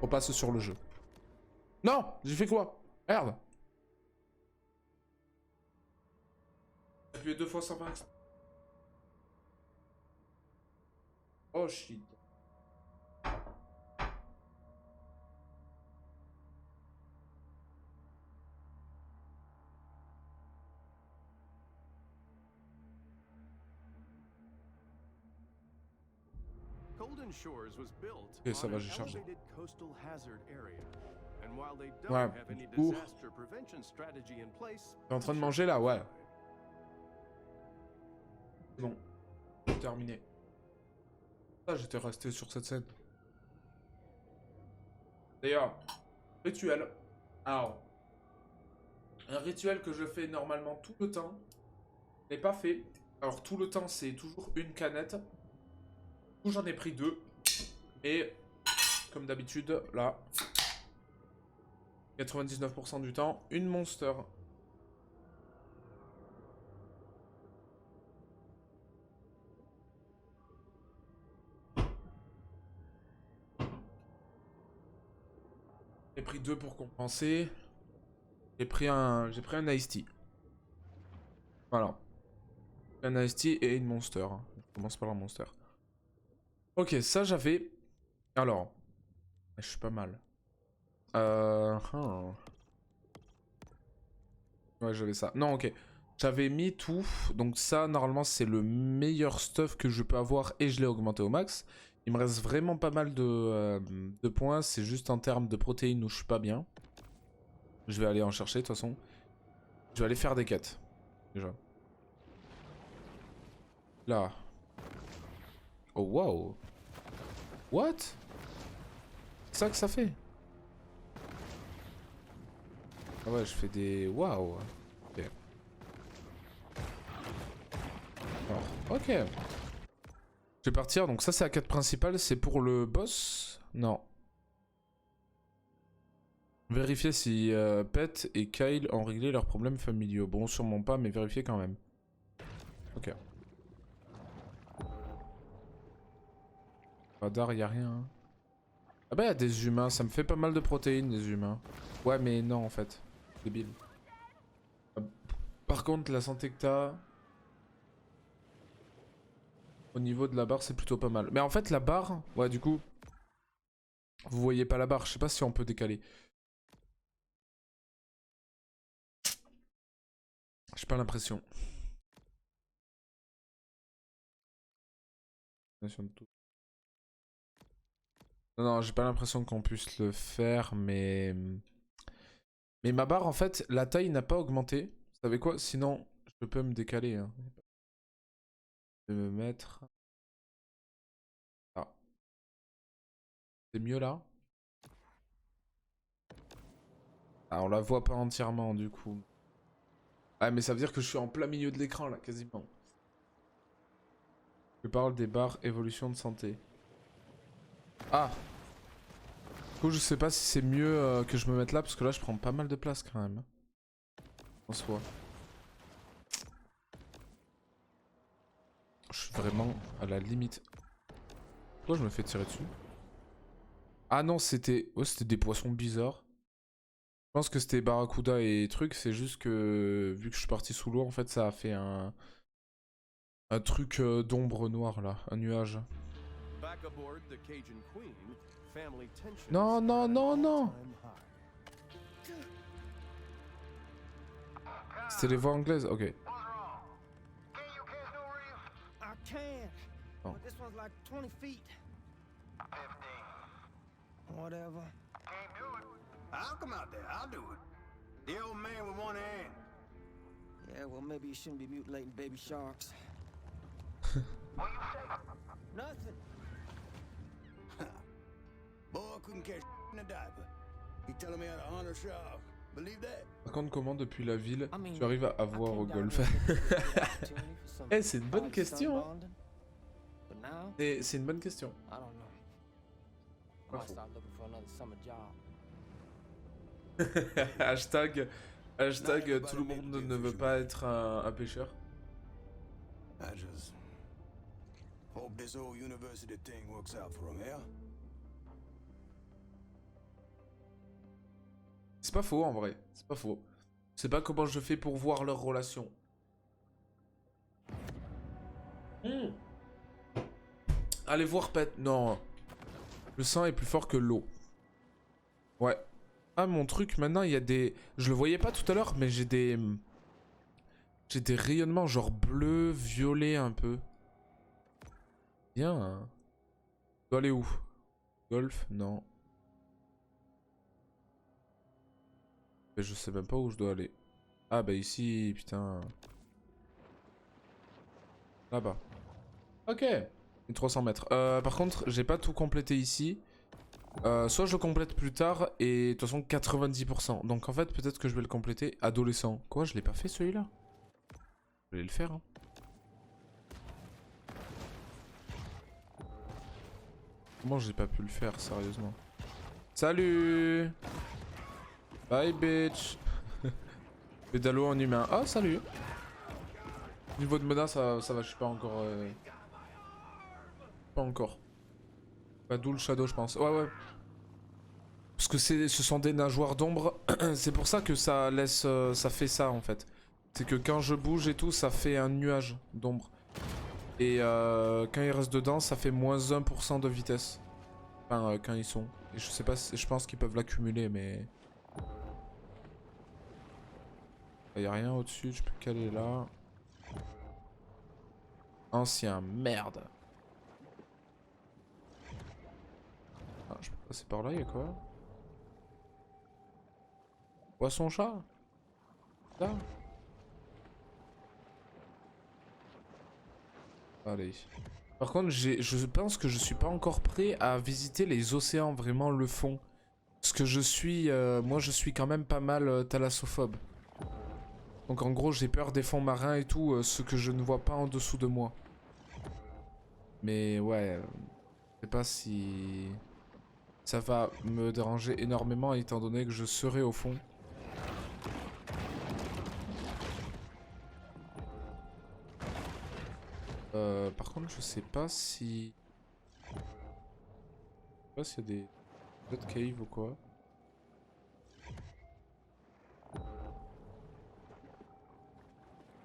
On passe sur le jeu. Non, j'ai fait quoi? Merde. J'ai appuyé 2 fois sans faire exprès. Oh shit. Golden Shores was built Ok, ça on va, an j'ai chargé. elevated coastal hazard area. And while they don't Ouais, have any du coup, disaster prevention strategy in place, t'es en train de manger là, ouais. C'est bon, c'est terminé. Ah, j'étais resté sur cette scène. D'ailleurs, rituel. Alors, un rituel que je fais normalement tout le temps n'est pas fait. Alors, tout le temps, c'est toujours une canette. Où j'en ai pris 2. Et, comme d'habitude, là, 99% du temps, une Monster. J'ai pris 2 pour compenser. J'ai pris un Ice Tea. Voilà. Un Ice Tea et une Monster. On commence par la Monster. Ok, ça j'avais. Alors, je suis pas mal. Ouais, j'avais ça. Non, ok. J'avais mis tout. Donc ça, normalement, c'est le meilleur stuff que je peux avoir et je l'ai augmenté au max. Il me reste vraiment pas mal de points. C'est juste en termes de protéines où je suis pas bien. Je vais aller en chercher de toute façon. Je vais aller faire des quêtes. Déjà. Là. Oh, waouh. What? C'est ça que ça fait? Ah ouais, je fais des... Waouh. Ok. Alors, ok. Je vais partir. Donc ça, c'est la quête principale. C'est pour le boss? Non. Vérifier si Pet et Kyle ont réglé leurs problèmes familiaux. Bon, sûrement pas, mais vérifier quand même. Ok. Radar, y a rien. Hein. Ah bah, y a des humains. Ça me fait pas mal de protéines, des humains. Ouais, mais non, en fait. Débile. Par contre, la santé que t'as... Au niveau de la barre, c'est plutôt pas mal. Mais en fait, la barre... Ouais, du coup... Vous voyez pas la barre. Je sais pas si on peut décaler. J'ai pas l'impression. Non, non, j'ai pas l'impression qu'on puisse le faire, mais... Mais ma barre, en fait, la taille n'a pas augmenté. Vous savez quoi? Sinon, je peux me décaler. Hein. Je vais me mettre... Ah. C'est mieux là? Ah, on la voit pas entièrement, du coup. Ah, mais ça veut dire que je suis en plein milieu de l'écran, là, quasiment. Je parle des barres évolution de santé. Ah! Du coup, je sais pas si c'est mieux que je me mette là, parce que là, je prends pas mal de place, quand même. En soi. Je suis vraiment à la limite. Pourquoi je me fais tirer dessus? Ah non, c'était... Oh, c'était des poissons bizarres. Je pense que c'était Barracuda et trucs, c'est juste que... Vu que je suis parti sous l'eau, en fait, ça a fait un truc d'ombre noire, là. Un nuage. Non, non, non, non! C'était les voix anglaises, ok. Oh. Whatever. I'll come out there. I'll do it. The old man with one hand. Yeah, well, maybe you shouldn't be mutilating baby sharks. What you say? Nothing. Boy couldn't catch in a diaper. He telling me how to honor shark. Believe that? Par contre, comment depuis la ville, tu arrives à avoir au golf? Eh, c'est une bonne question. C'est une bonne question. Hashtag, tout le monde ne veut pas être un pêcheur. I just hope this whole university thing works out for him, yeah? C'est pas faux en vrai, c'est pas faux. Je sais pas comment je fais pour voir leur relation. Allez voir Pet. Non. Le sang est plus fort que l'eau. Ouais. Ah, mon truc, maintenant, il y a des... Je le voyais pas tout à l'heure, mais j'ai des... J'ai des rayonnements genre bleu, violet un peu. Bien. Hein. Je dois aller où? Golf? Non. Mais je sais même pas où je dois aller. Ah bah ici, putain. Là-bas. Ok. 300 mètres. Par contre, j'ai pas tout complété ici. Soit je le complète plus tard et de toute façon 90%. Donc en fait peut-être que je vais le compléter adolescent. Quoi, je l'ai pas fait celui-là? Je vais le faire. Hein. Comment j'ai pas pu le faire sérieusement? Salut. Bye bitch. Pédalo en humain. Ah salut. Niveau de menace ça va, je suis pas encore... Pas encore. Bah d'où le shadow je pense. Ouais ouais. Parce que ce sont des nageoires d'ombre. C'est pour ça que ça laisse... ça fait ça en fait. C'est que quand je bouge et tout, ça fait un nuage d'ombre. Et quand ils restent dedans, ça fait moins 1% de vitesse. Enfin, quand ils sont. Et je sais pas, je pense qu'ils peuvent l'accumuler, mais... Y a rien au-dessus, je peux caler là. Ancien, merde. Ah, je peux passer par là, y'a quoi? Poisson-chat? Là? Allez. Par contre, je pense que je suis pas encore prêt à visiter les océans, vraiment le fond. Parce que je suis... moi, je suis quand même pas mal thalassophobe. Donc en gros, j'ai peur des fonds marins et tout, ce que je ne vois pas en dessous de moi. Mais ouais, je sais pas si... ça va me déranger énormément étant donné que je serai au fond. Par contre, je sais pas si... je sais pas s'il y a des autres caves ou quoi.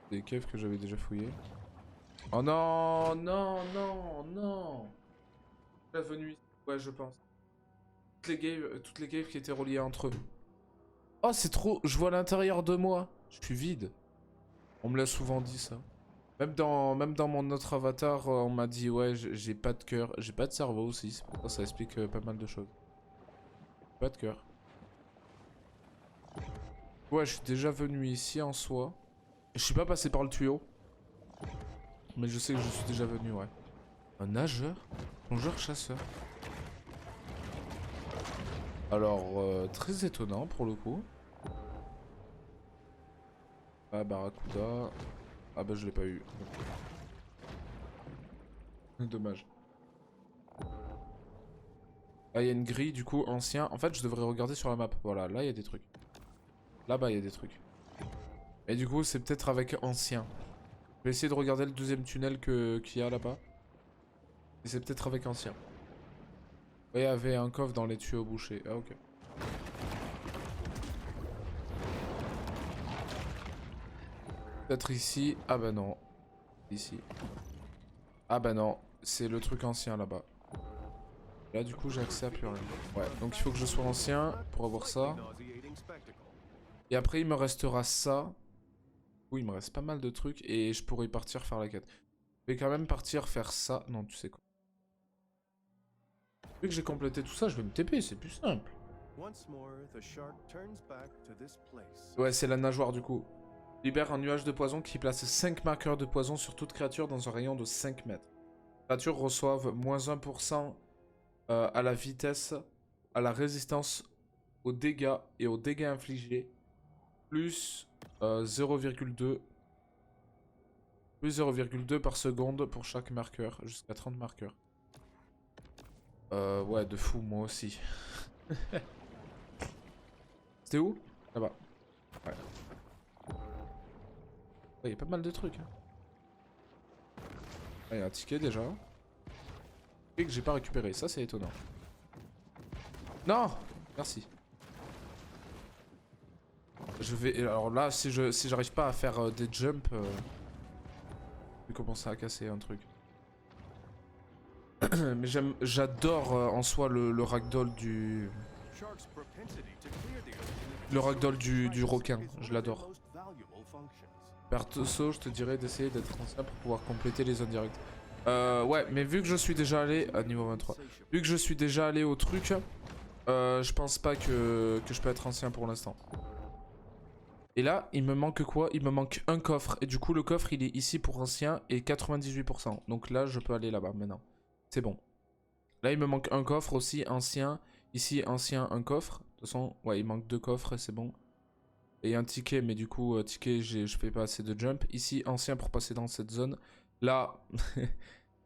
Des caves que j'avais déjà fouillées. Oh non, non, non, non. La venue. Ouais, je pense. Toutes les caves qui étaient reliées entre eux. Oh, c'est trop... Je vois l'intérieur de moi. Je suis vide. On me l'a souvent dit, ça. Même dans mon autre avatar, on m'a dit, ouais, j'ai pas de cœur. J'ai pas de cerveau aussi. C'est pourquoi ça explique pas mal de choses. Pas de cœur. Ouais, je suis déjà venu ici en soi. Je suis pas passé par le tuyau. Mais je sais que je suis déjà venu, ouais. Un nageur? Plongeur chasseur. Alors, très étonnant pour le coup. Ah, Barracuda. Ah bah je l'ai pas eu. Dommage. Ah, il y a une grille du coup, ancien. En fait, je devrais regarder sur la map. Voilà, là il y a des trucs. Là-bas il y a des trucs. Et du coup, c'est peut-être avec ancien. Je vais essayer de regarder le deuxième tunnel qu'il y a là-bas. Et c'est peut-être avec ancien. Ouais, il y avait un coffre dans les tuyaux bouchés. Ah, ok. Peut-être ici. Ah bah non. Ici. Ah bah non. C'est le truc ancien là-bas. Là du coup j'ai accès à plus rien. Ouais, donc il faut que je sois ancien pour avoir ça. Et après il me restera ça. Oui, il me reste pas mal de trucs et je pourrais partir faire la quête. Je vais quand même partir faire ça. Non, tu sais quoi. Vu que j'ai complété tout ça, je vais me TP, c'est plus simple. Ouais, c'est la nageoire du coup. Libère un nuage de poison qui place 5 marqueurs de poison sur toute créature dans un rayon de 5 mètres. Les créatures reçoivent moins 1% à la vitesse, à la résistance, aux dégâts et aux dégâts infligés. Plus 0,2. Plus 0,2 par seconde pour chaque marqueur, jusqu'à 30 marqueurs. Ouais, de fou, moi aussi. C'était où? Là-bas. Ouais. Il y a pas mal de trucs. Hein. Ah, il y a un ticket déjà. Et que j'ai pas récupéré, ça c'est étonnant. Non! Merci. Je vais... Alors là, si j'arrive pas à faire des jumps... je vais commencer à casser un truc. Mais j'adore en soi le ragdoll du... Le ragdoll du requin, je l'adore. Perso, je te dirais d'essayer d'être ancien pour pouvoir compléter les zones directes. Ouais, mais vu que je suis déjà allé à niveau 23, vu que je suis déjà allé au truc, je pense pas que je peux être ancien pour l'instant. Et là, il me manque quoi? Il me manque un coffre. Et du coup, le coffre, il est ici pour ancien et 98%. Donc là, je peux aller là-bas maintenant. C'est bon. Là, il me manque un coffre aussi, ancien. Ici, ancien, un coffre. De toute façon, ouais, il manque 2 coffres et c'est bon. Et un ticket, mais du coup, ticket, je fais pas assez de jump. Ici, ancien pour passer dans cette zone. Là,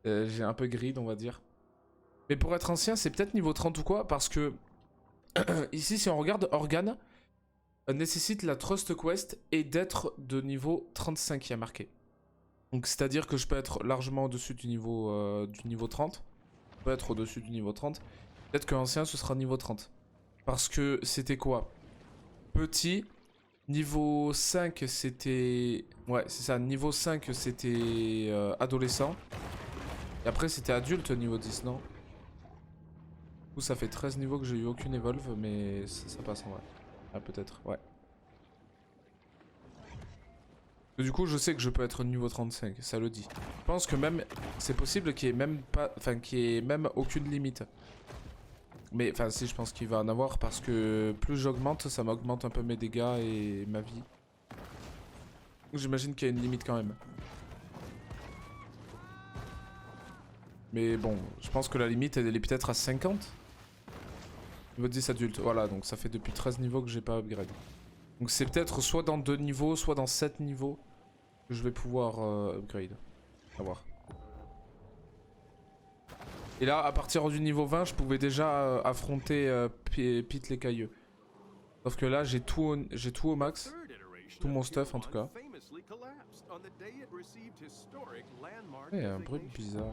j'ai un peu grid, on va dire. Mais pour être ancien, c'est peut-être niveau 30 ou quoi, parce que ici, si on regarde, organe nécessite la Trust Quest et d'être de niveau 35, il y a marqué. Donc, c'est-à-dire que je peux être largement au-dessus du niveau 30. Je peux être au-dessus du niveau 30. Peut-être que ancien, ce sera niveau 30. Parce que c'était quoi? Petit. Niveau 5, c'était... Ouais, c'est ça. Niveau 5, c'était adolescent. Et après, c'était adulte niveau 10, non? Du coup, ça fait 13 niveaux que j'ai eu aucune evolve, mais ça passe en vrai. Ah, peut-être, ouais. Du coup, je sais que je peux être niveau 35, ça le dit. Je pense que même... C'est possible qu'il y ait même pas... Enfin, qu'il y ait même aucune limite. Mais, enfin, si, je pense qu'il va en avoir parce que plus j'augmente, ça m'augmente un peu mes dégâts et ma vie. J'imagine qu'il y a une limite quand même. Mais bon, je pense que la limite, elle est peut-être à 50. Niveau 10 adulte, voilà, donc ça fait depuis 13 niveaux que j'ai pas upgrade. Donc c'est peut-être soit dans 2 niveaux, soit dans 7 niveaux que je vais pouvoir upgrade. À voir. Et là, à partir du niveau 20, je pouvais déjà affronter Pete l'écailleux. Sauf que là, j'ai tout au max. Tout mon stuff en tout cas. Il y a un bruit bizarre.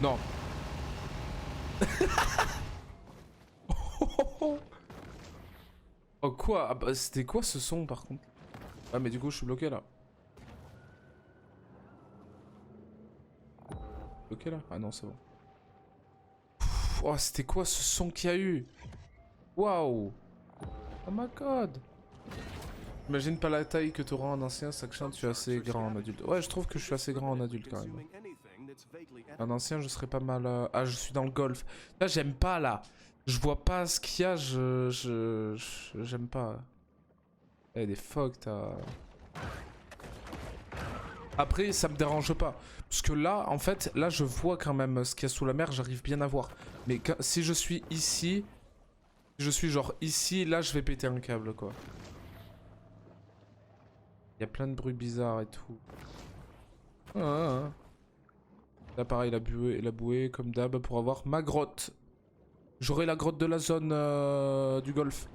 Non. Oh quoi? Ah bah, c'était quoi ce son par contre? Ah mais du coup je suis bloqué là. Bloqué là? Ah non c'est bon. Oh c'était quoi ce son qu'il y a eu? Waouh! Oh my god! Imagine pas la taille que t'auras en ancien, sachant que tu es assez grand en adulte. Ouais je trouve que je suis assez grand en adulte quand même. En ancien je serais pas mal... Ah je suis dans le golf. Là j'aime pas là. Je vois pas ce qu'il y a, j'aime pas. Eh des phoques t'as... Après ça me dérange pas. Parce que là en fait, là je vois quand même ce qu'il y a sous la mer, j'arrive bien à voir. Mais si je suis ici, je suis genre ici, là je vais péter un câble quoi. Il y a plein de bruits bizarres et tout. Ah. Là pareil la bouée comme d'hab pour avoir ma grotte. J'aurai la grotte de la zone du golf.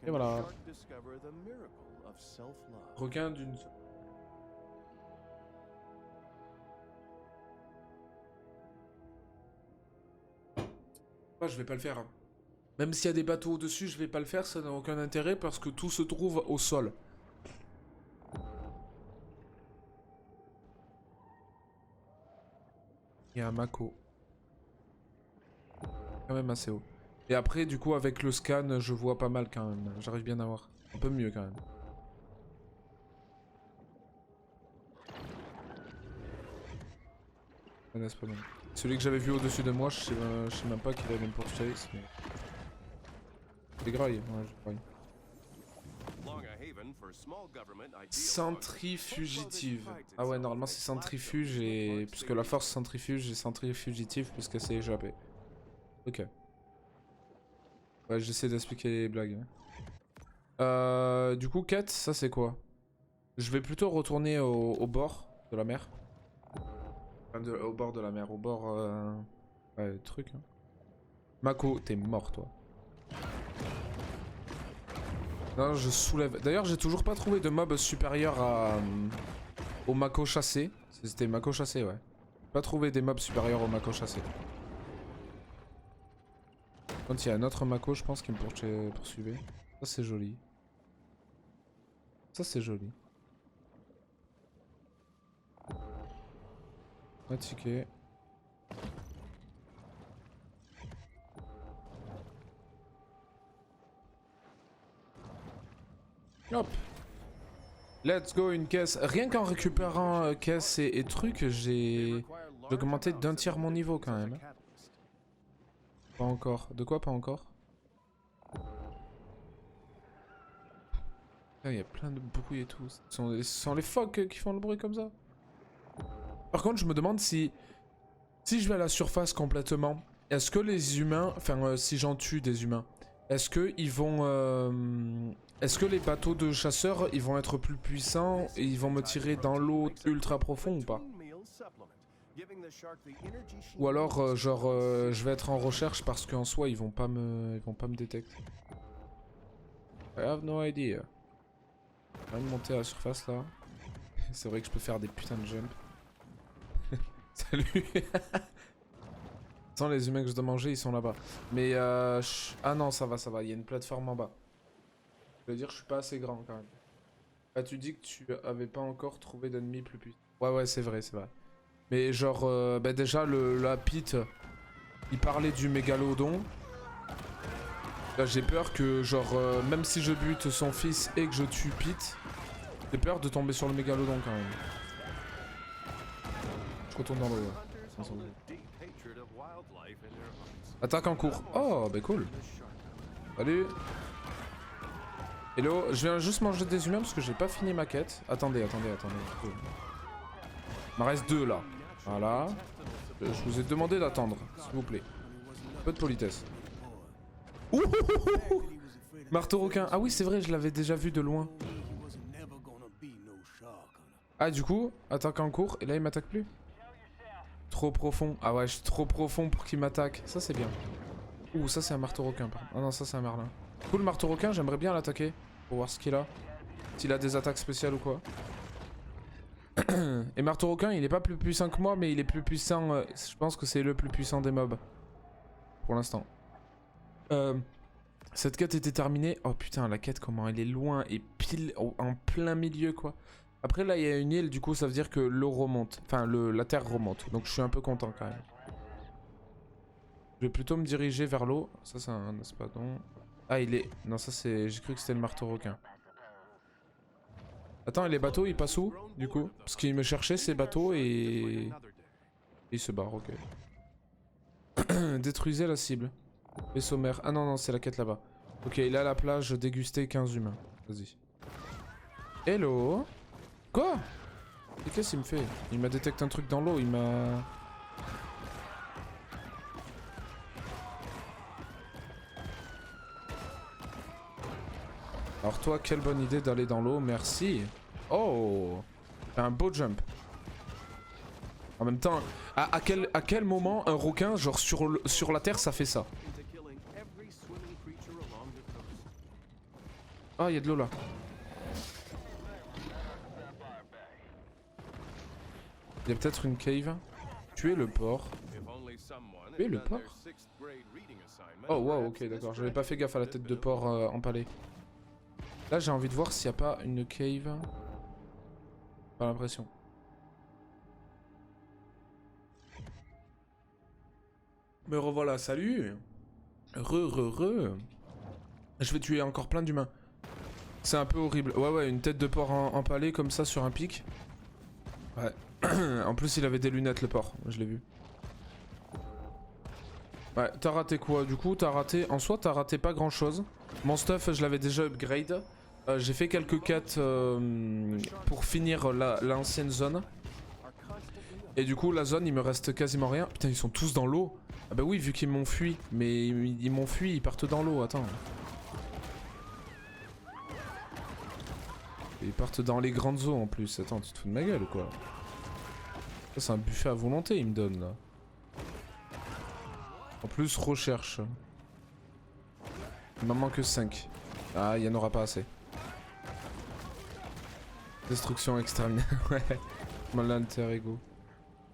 Et voilà. Requin d'une... Ah, je vais pas le faire. Hein. Même s'il y a des bateaux au-dessus, je vais pas le faire, ça n'a aucun intérêt parce que tout se trouve au sol. Il y a un Mako. Quand même assez haut. Et après, du coup, avec le scan, je vois pas mal quand même. J'arrive bien à voir. Un peu mieux quand même. Pas mal. Celui que j'avais vu au-dessus de moi, je sais même pas qu'il avait même pour chase. Mais... C'est graille, ouais, je crois. Centrifugitive. Ah ouais, normalement c'est centrifuge et... Puisque la force centrifuge et centrifugitive puisque c'est échappé. Ok. Ouais, j'essaie d'expliquer les blagues. Du coup, quête, ça c'est quoi? Je vais plutôt retourner au bord de la mer. Enfin, au bord de la mer, au bord... Ouais, le truc. Hein. Mako, t'es mort toi. Non, je soulève. D'ailleurs, j'ai toujours pas trouvé de mob supérieur au Mako chassé. C'était Mako chassé, ouais. Pas trouvé des mobs supérieurs au Mako chassé. Quand il y a un autre Mako, je pense qu'il me poursuivait. Ça, c'est joli. Ça, c'est joli. Un ticket. Hop. Let's go, une caisse. Rien qu'en récupérant caisse et trucs, j'ai augmenté d'un tiers mon niveau quand même. Pas encore. De quoi pas encore? Il y a plein de bruit et tout. Ce sont les phoques qui font le bruit comme ça. Par contre, je me demande si je vais à la surface complètement, est-ce que les humains, enfin si j'en tue des humains, est-ce que ils vont, est-ce que les bateaux de chasseurs, ils vont être plus puissants et ils vont me tirer dans l'eau ultra profond ou pas? Ou alors genre je vais être en recherche parce qu'en soi ils vont pas me détecter. I have no idea. Je vais monter à la surface là. C'est vrai que je peux faire des putains de jumps. Salut. Sans les humains que je dois manger, ils sont là-bas. Mais ah non, ça va, il y a une plateforme en bas. Je veux dire, je suis pas assez grand quand même. Ah, tu dis que tu avais pas encore trouvé d'ennemis plus puissants. Ouais, c'est vrai, c'est vrai. Mais genre, bah déjà, la Pete, il parlait du mégalodon. Là, j'ai peur que, genre, même si je bute son fils et que je tue Pete, j'ai peur de tomber sur le mégalodon quand même. Je retourne dans l'eau. Ouais. Attaque en cours. Oh, bah cool. Salut. Hello, je viens juste manger des humains parce que j'ai pas fini ma quête. Attendez. Il m'en reste 2 là. Voilà. Je vous ai demandé d'attendre, s'il vous plaît. Peu de politesse. Ouh, marteau requin. Ah oui, c'est vrai, je l'avais déjà vu de loin. Ah, du coup, attaque en cours. Et là, il m'attaque plus. Trop profond. Ah ouais, je suis trop profond pour qu'il m'attaque. Ça, c'est bien. Ouh, ça, c'est un marteau requin. Ah non, ça, c'est un merlin. Cool, marteau requin, j'aimerais bien l'attaquer. Pour voir ce qu'il a. S'il a des attaques spéciales ou quoi. Et marteau requin, il est pas plus puissant que moi, mais il est plus puissant. Je pense que c'est le plus puissant des mobs. Pour l'instant. Cette quête était terminée. Oh putain, la quête, comment elle est loin et pile en plein milieu, quoi. Après, là, il y a une île, du coup, ça veut dire que l'eau remonte. Enfin, la terre remonte. Donc, je suis un peu content quand même. Je vais plutôt me diriger vers l'eau. Ça, c'est un espadon. Ah, il est... Non, ça, c'est... J'ai cru que c'était le marteau requin. Attends, et les bateaux, ils passent où, du coup? Parce qu'ils me cherchaient, ces bateaux, et... Ils se barrent, ok. Détruisez la cible. Vaisseau mère. Ah non, c'est la quête là-bas. Ok, il est à la plage, déguster 15 humains. Vas-y. Hello. Quoi? Et qu'est-ce qu'il me fait? Il m'a détecté un truc dans l'eau, il m'a... Alors toi, quelle bonne idée d'aller dans l'eau, merci. Oh, un beau jump. En même temps, à quel moment un requin, genre sur la terre, ça fait ça? Ah, il y a de l'eau là. Il y a peut-être une cave. Tuer le porc. Tuer le porc? Oh wow, ok, d'accord. J'avais pas fait gaffe à la tête de porc empalée. Là, j'ai envie de voir s'il n'y a pas une cave. Pas l'impression. Me revoilà, salut. Je vais tuer encore plein d'humains. C'est un peu horrible. Ouais, une tête de porc empalée comme ça sur un pic. Ouais. En plus, il avait des lunettes, le porc. Je l'ai vu. Ouais, t'as raté quoi? Du coup, t'as raté... En soi, t'as raté pas grand-chose. Mon stuff, je l'avais déjà upgrade. J'ai fait quelques quêtes pour finir l'ancienne zone. Et du coup, la zone, il me reste quasiment rien. Putain, ils sont tous dans l'eau. Ah bah oui, vu qu'ils m'ont fui. Mais ils m'ont fui, ils partent dans l'eau, attends. Ils partent dans les grandes eaux en plus. Attends, tu te fous de ma gueule ou quoi? Ça, c'est un buffet à volonté, il me donne là. En plus, recherche. Il m'en manque 5. Ah, il n'y en aura pas assez. Destruction extrême. Ouais. Mon alter ego.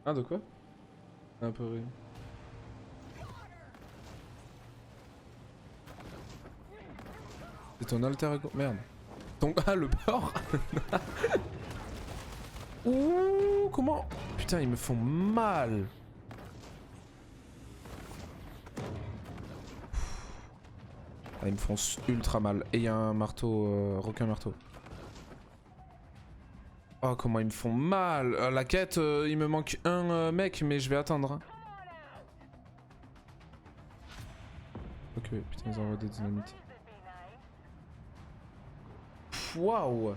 Ah, de quoi? Un peu rire. C'est ton alter ego. Merde. Ton. Ah, le porc. Ouh, comment? Putain, ils me font mal. Ah, ils me font ultra mal. Et il y a un marteau, requin marteau. Oh, comment ils me font mal. La quête, il me manque un mec, mais je vais attendre. Hein. Ok, putain, ils envoient des dynamites. Waouh.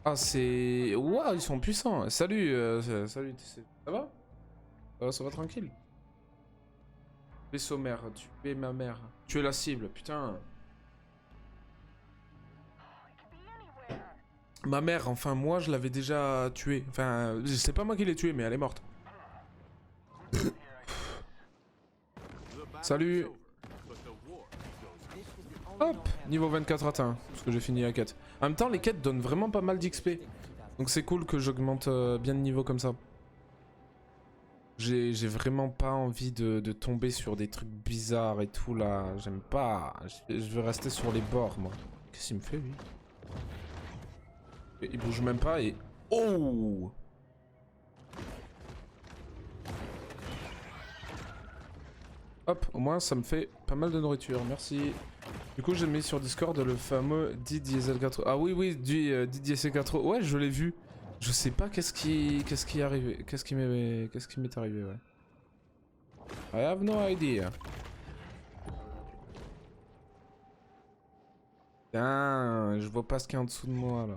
Ah, c'est... Waouh, ils sont puissants. Salut, salut, ça va tranquille. Vaisseau mère, tu es ma mère. Tu es la cible, putain. Ma mère, enfin moi je l'avais déjà tuée. Enfin, c'est pas moi qui l'ai tuée, mais elle est morte. Salut. Hop, niveau 24 atteint, parce que j'ai fini la quête. En même temps, les quêtes donnent vraiment pas mal d'XP. Donc c'est cool que j'augmente bien de niveau comme ça. J'ai vraiment pas envie de tomber sur des trucs bizarres et tout là. J'aime pas. Je veux rester sur les bords, moi. Qu'est-ce qu'il me fait, lui? Il bouge même pas et... Oh! Hop, au moins ça me fait pas mal de nourriture, merci. Du coup j'ai mis sur Discord le fameux Diesel 4. Ah oui oui, Diesel 4. Ouais, je l'ai vu. Je sais pas qu'est-ce qui est arrivé. Qu'est-ce qui m'est arrivé, ouais. I have no idea. Putain, je vois pas ce qu'il y a en dessous de moi là.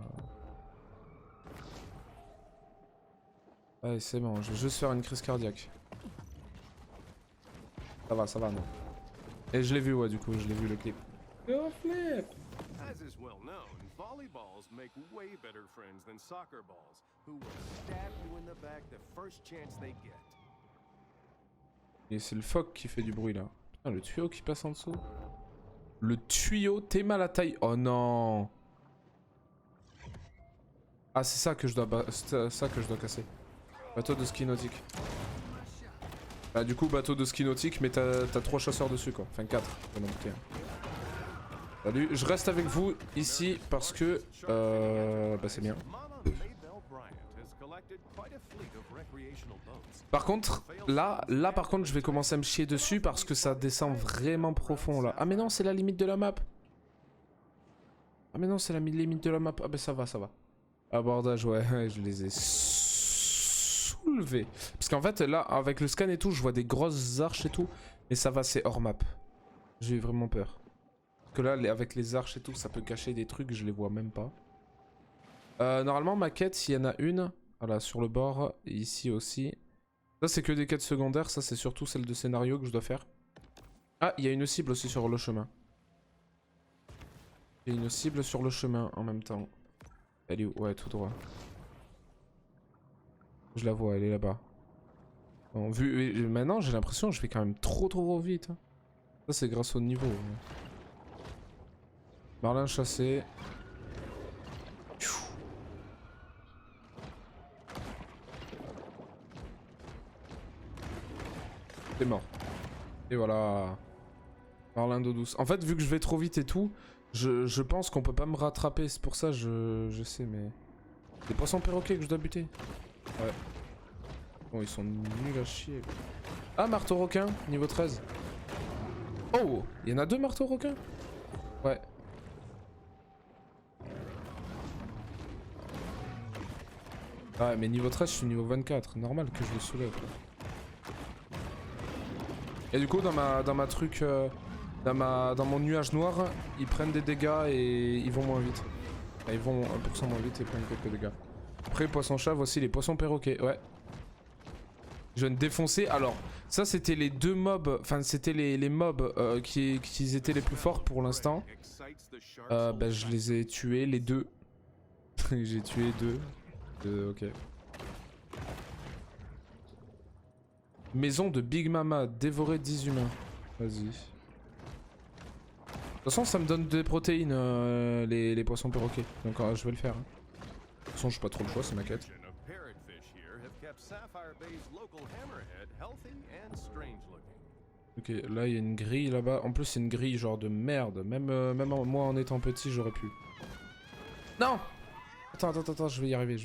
Ouais, c'est bon, je vais juste faire une crise cardiaque. Ça va, non. Et je l'ai vu, ouais, du coup, je l'ai vu le clip. Go flip! As is well known, volleyballs make way better friends than soccer balls, who will stab you in the back the first chance they get. Et c'est le phoque qui fait du bruit là. Putain, le tuyau qui passe en dessous. Le tuyau, t'es mal à taille. Oh non! Ah, c'est ça que je dois casser. Bateau de ski nautique. Bah du coup bateau de ski nautique mais t'as 3 chasseurs dessus quoi. Enfin 4. Salut, je reste avec vous ici parce que bah c'est bien. Par contre, là par contre je vais commencer à me chier dessus parce que ça descend vraiment profond là. Ah mais non c'est la limite de la map. Ah mais non c'est la limite de la map. Ah bah ça va. Abordage ouais, je les ai soulevé. Parce qu'en fait là avec le scan et tout je vois des grosses arches et tout. Mais ça va, c'est hors map. J'ai eu vraiment peur. Parce que là avec les arches et tout ça peut cacher des trucs, je les vois même pas. Normalement ma quête s'il y en a une, voilà sur le bord, et ici aussi. Ça c'est que des quêtes secondaires, ça c'est surtout celle de scénario que je dois faire. Ah il y a une cible aussi sur le chemin. Il y a une cible sur le chemin en même temps. Elle est où? Ouais tout droit. Je la vois, elle est là-bas. Bon, maintenant, j'ai l'impression que je vais quand même trop vite. Hein. Ça, c'est grâce au niveau. Marlin chassé. C'est mort. Et voilà. Marlin d'eau douce. En fait, vu que je vais trop vite et tout, je pense qu'on peut pas me rattraper. C'est pour ça, je sais, mais... Des poissons perroquets que je dois buter. Ouais. Bon, ils sont nuls à chier. Ah, marteau requin, niveau 13. Oh, il y en a 2 marteaux requins. Ouais. Ouais, mais niveau 13, je suis niveau 24. Normal que je le soulève. Et du coup, dans ma truc... dans mon nuage noir, ils prennent des dégâts et ils vont moins vite. Enfin, ils vont 1% moins vite et prennent quelques dégâts. Après, poisson chave aussi, les poissons perroquets, ouais. Je viens de défoncer. Alors, ça c'était les 2 mobs, enfin c'était les mobs qui étaient les plus forts pour l'instant. Bah je les ai tués, les 2. J'ai tué 2. Ok. Maison de Big Mama, dévorer 10 humains. Vas-y. toute façon, ça me donne des protéines, les poissons perroquets. Donc je vais le faire. Hein. De toute façon, j'ai pas trop le choix, c'est ma quête. Ok, là il y a une grille là-bas. En plus, c'est une grille genre de merde. Même moi en étant petit, j'aurais pu. Non! Attends, je vais y arriver,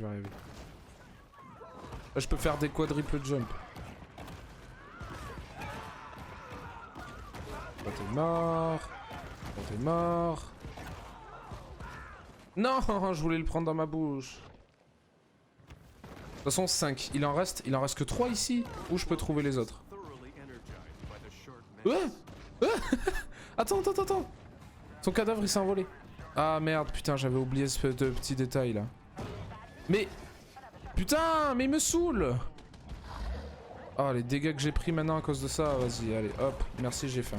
Là, je peux faire des quadruple jump. Oh, t'es mort. Oh, t'es mort. Non, je voulais le prendre dans ma bouche. De toute façon, 5. Il en reste que 3 ici. Où je peux trouver les autres? Attends. Son cadavre, il s'est envolé. Ah merde, putain, j'avais oublié ce petit détail là. Mais... Putain, mais il me saoule. Oh, les dégâts que j'ai pris maintenant à cause de ça. Vas-y, allez, hop. Merci, j'ai faim.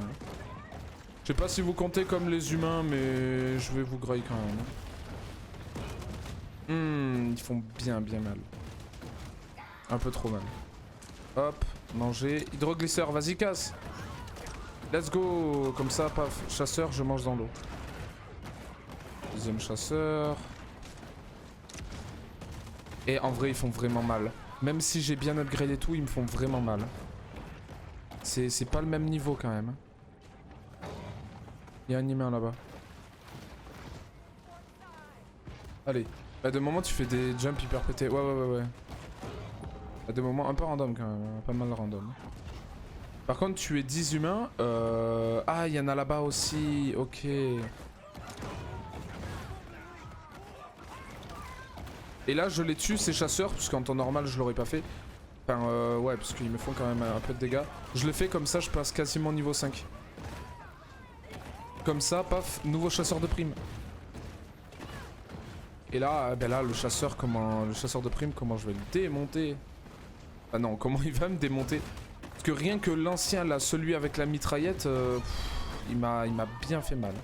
Je sais pas si vous comptez comme les humains, mais je vais vous grailler quand même. Ils font bien mal. Un peu trop mal. Hop, manger. Hydroglisseur, vas-y, casse. Let's go. Comme ça, paf. Chasseur, je mange dans l'eau. Deuxième chasseur. Et en vrai, ils font vraiment mal. Même si j'ai bien upgradé tout, ils me font vraiment mal. C'est pas le même niveau quand même. Il y a un humain là-bas. Allez. Bah, de moment, tu fais des jumps hyper pétés. Ouais. Bah, de moment, un peu random quand même. Pas mal random. Par contre, tu es 10 humains. Ah, il y en a là-bas aussi. Ok. Et là, je les tue, ces chasseurs, parce qu'en temps normal, je l'aurais pas fait. Enfin, ouais, parce qu'ils me font quand même un peu de dégâts. Je le fais comme ça, je passe quasiment niveau 5. Comme ça, paf, nouveau chasseur de prime. Et là, ben là, le chasseur de prime, comment je vais le démonter? Ah non, comment il va me démonter? Parce que rien que l'ancien, là, celui avec la mitraillette, il m'a bien fait mal.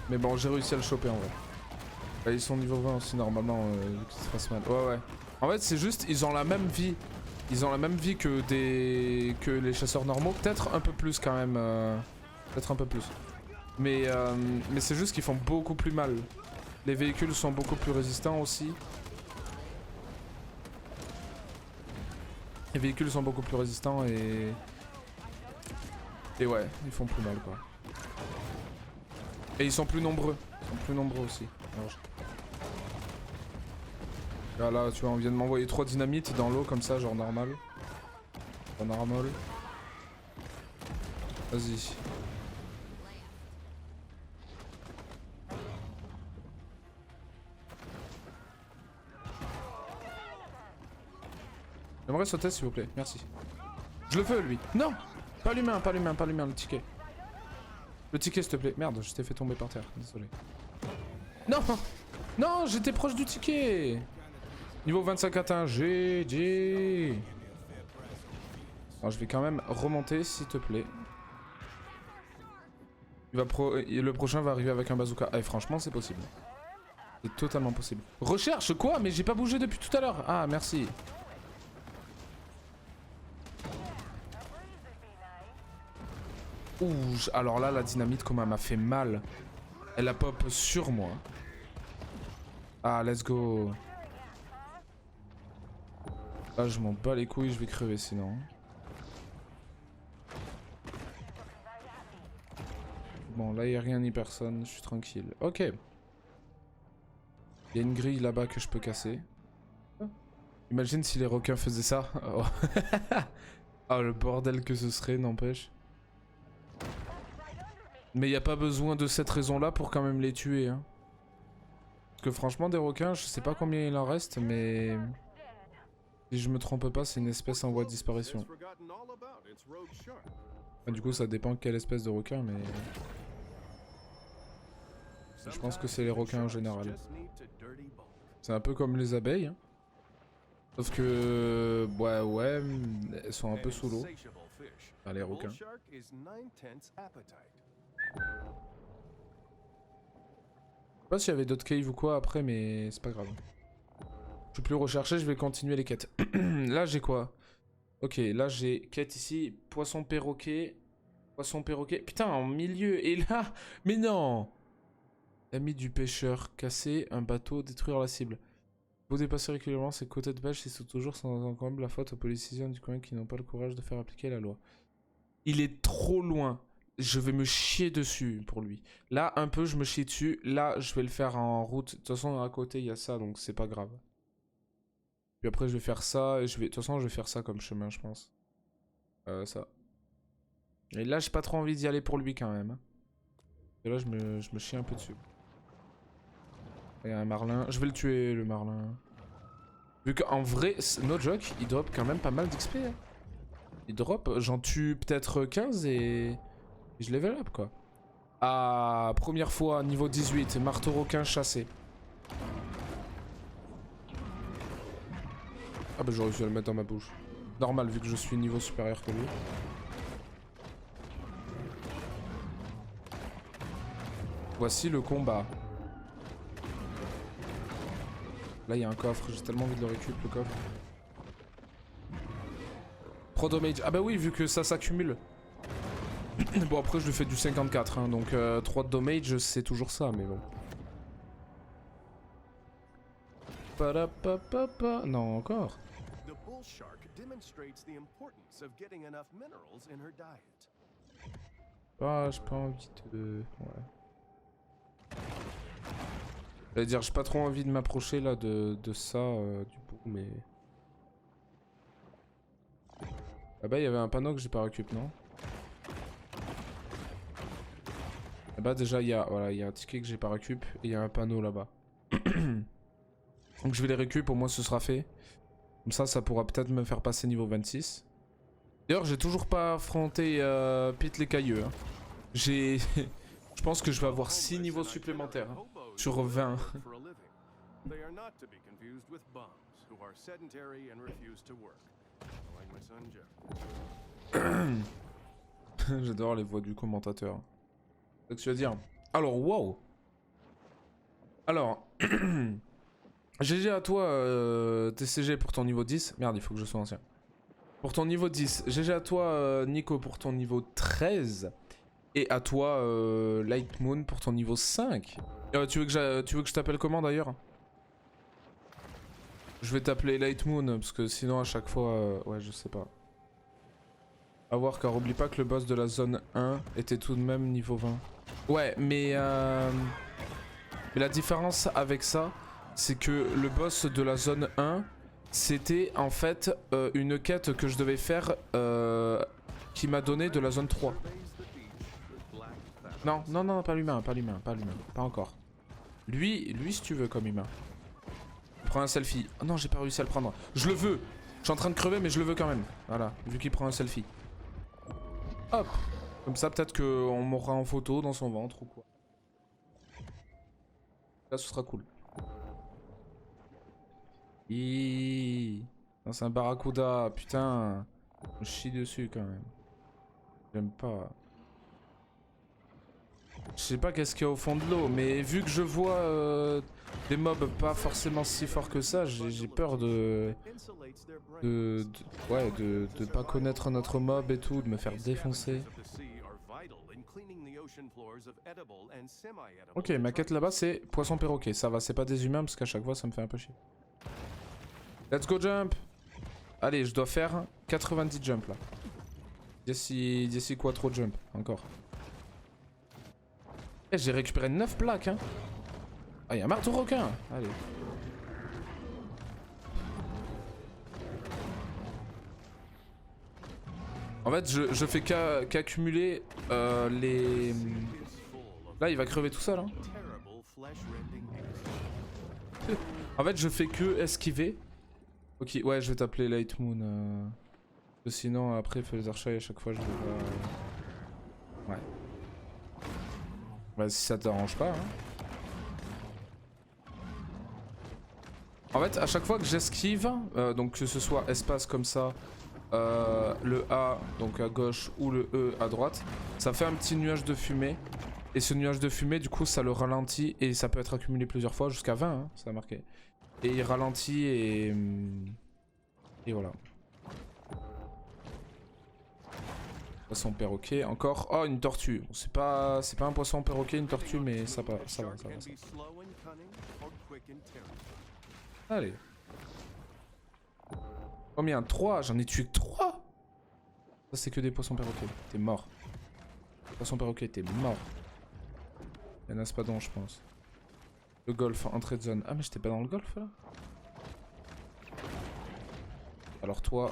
Mais bon, j'ai réussi à le choper en vrai. Là, ils sont niveau 20 aussi normalement, qu'ils se fassent mal. Ouais. En fait, c'est juste, ils ont la même vie. Ils ont la même vie que les chasseurs normaux. Peut-être un peu plus quand même. Peut-être un peu plus. Mais c'est juste qu'ils font beaucoup plus mal. Les véhicules sont beaucoup plus résistants aussi. Les véhicules sont beaucoup plus résistants et ouais, ils font plus mal quoi. Et ils sont plus nombreux. Ils sont plus nombreux aussi. Alors, là, tu vois, on vient de m'envoyer 3 dynamites dans l'eau comme ça, genre normal. Genre normal. Vas-y. J'aimerais sauter s'il vous plaît, merci. Je le veux lui. Non, pas l'humain, le ticket. Le ticket s'il te plaît. Merde, je t'ai fait tomber par terre, désolé. Non, non, j'étais proche du ticket. Niveau 25 atteint, GG. Alors je vais quand même remonter s'il te plaît. Le prochain va arriver avec un bazooka. Eh, franchement c'est possible. C'est totalement possible. Recherche quoi? Mais j'ai pas bougé depuis tout à l'heure. Ah merci. Ouh, alors là la dynamite comment elle m'a fait mal. Elle a pop sur moi. Ah let's go. Là je m'en bats les couilles, je vais crever sinon. Bon là y'a rien ni personne, je suis tranquille. Ok. Il y a une grille là-bas que je peux casser. Imagine si les requins faisaient ça. Oh. Ah le bordel que ce serait, n'empêche. Mais y a pas besoin de cette raison là pour quand même les tuer hein. Parce que franchement des requins, je sais pas combien il en reste mais... Si je me trompe pas, c'est une espèce en voie de disparition. Ah, du coup ça dépend quelle espèce de requin mais... Je pense que c'est les requins en général. C'est un peu comme les abeilles. Hein. Sauf que... Ouais, elles sont un peu sous l'eau. Enfin, les requins. Je sais pas s'il y avait d'autres caves ou quoi après, mais c'est pas grave. Je vais plus rechercher, je vais continuer les quêtes. Là j'ai quoi? Ok, là j'ai quête ici, poisson perroquet. Poisson perroquet. Putain, en milieu. Et là, mais non. Ami du pêcheur. Casser un bateau, détruire la cible. Vous dépassez régulièrement ces quotas de pêche, c'est toujours sans encombre la faute aux politiciens du coin qui n'ont pas le courage de faire appliquer la loi. Il est trop loin. Je vais me chier dessus pour lui. Là, un peu, je me chie dessus. Là, je vais le faire en route. De toute façon, à côté, il y a ça, donc c'est pas grave. Puis après, je vais faire ça. Et de toute façon, je vais faire ça comme chemin, je pense. Ça. Et là, j'ai pas trop envie d'y aller pour lui quand même. Et là, je me chie un peu dessus. Il y a un marlin. Je vais le tuer, le marlin. Vu qu'en vrai, no joke, il drop quand même pas mal d'XP. Hein. Il drop, j'en tue peut-être 15 et je level up quoi. Ah, première fois, niveau 18, marteau requin chassé. Ah bah j'aurais dû le mettre dans ma bouche. Normal vu que je suis niveau supérieur que lui. Voici le combat. Là il y a un coffre, j'ai tellement envie de le récupérer le coffre. Pro damage. Ah bah oui, vu que ça s'accumule. Bon après je lui fais du 54 hein, donc 3 de damage c'est toujours ça mais bon. Non encore. Ah j'ai pas envie de... Ouais. J'allais dire j'ai pas trop envie de m'approcher là de ça du coup mais... Ah bah il y avait un panneau que j'ai pas récup non? Ah bah déjà il y a, voilà, il y a un ticket que j'ai pas récup et il y a un panneau là-bas. Donc je vais les récup, au moins ce sera fait. Comme ça pourra peut-être me faire passer niveau 26. D'ailleurs j'ai toujours pas affronté Pete les Cailleux. Hein. J'ai... Je pense que je vais avoir 6 niveaux supplémentaires hein, sur 20. J'adore les voix du commentateur. C'est ce que tu vas dire. Alors, wow. Alors, GG à toi, TCG pour ton niveau 10. Merde, il faut que je sois ancien. Pour ton niveau 10. GG à toi, Nico, pour ton niveau 13. Et à toi, Light Moon, pour ton niveau 5. Tu veux que je t'appelle comment d'ailleurs? Je vais t'appeler Light Moon, parce que sinon à chaque fois... ouais, je sais pas. A voir, car oublie pas que le boss de la zone 1 était tout de même niveau 20. Ouais, mais la différence avec ça, c'est que le boss de la zone 1, c'était en fait une quête que je devais faire qui m'a donné de la zone 3. Non, non, non, pas l'humain, pas l'humain, pas l'humain, pas encore. Lui si tu veux comme humain. Prends un selfie. Oh non, j'ai pas réussi à le prendre. Je le veux. Je suis en train de crever, mais je le veux quand même. Voilà, vu qu'il prend un selfie. Hop. Comme ça, peut-être qu'on m'aura en photo dans son ventre ou quoi. Là, ce sera cool. C'est un barracuda. Putain. Je me chie dessus quand même. J'aime pas. Je sais pas qu'est-ce qu'il y a au fond de l'eau, mais vu que je vois des mobs pas forcément si forts que ça, j'ai peur de pas connaître notre mob et tout, de me faire défoncer. Ok, ma quête là-bas c'est poisson perroquet, ça va, c'est pas des humains parce qu'à chaque fois ça me fait un peu chier. Let's go jump. Allez, je dois faire 90 jump là. D'ici quoi trop jump, encore. Eh, j'ai récupéré 9 plaques hein. Ah, il y a un marteau requin. Allez. En fait, je fais qu'accumuler les... Là, il va crever tout seul. Hein. En fait, je fais que esquiver. Ok, ouais, je vais t'appeler Light Moon. Sinon, après, il fait les archers à chaque fois, je vais... Ouais. Bah, si ça t'arrange pas. Hein. En fait, à chaque fois que j'esquive, donc que ce soit espace comme ça, le A donc à gauche ou le E à droite, ça fait un petit nuage de fumée. Et ce nuage de fumée, du coup, ça le ralentit et ça peut être accumulé plusieurs fois, jusqu'à 20, hein, ça a marqué. Et il ralentit et voilà. Poisson perroquet, encore. Oh, une tortue. Bon, c'est pas un poisson perroquet, une tortue, mais ça va. Allez. Combien? 3? J'en ai tué que 3? Ça, c'est que des poissons perroquets. T'es mort. Poisson perroquet, t'es mort. Il y en a Spadon, je pense. Le golf, entrée de zone. Ah, mais j'étais pas dans le golf là? Alors toi.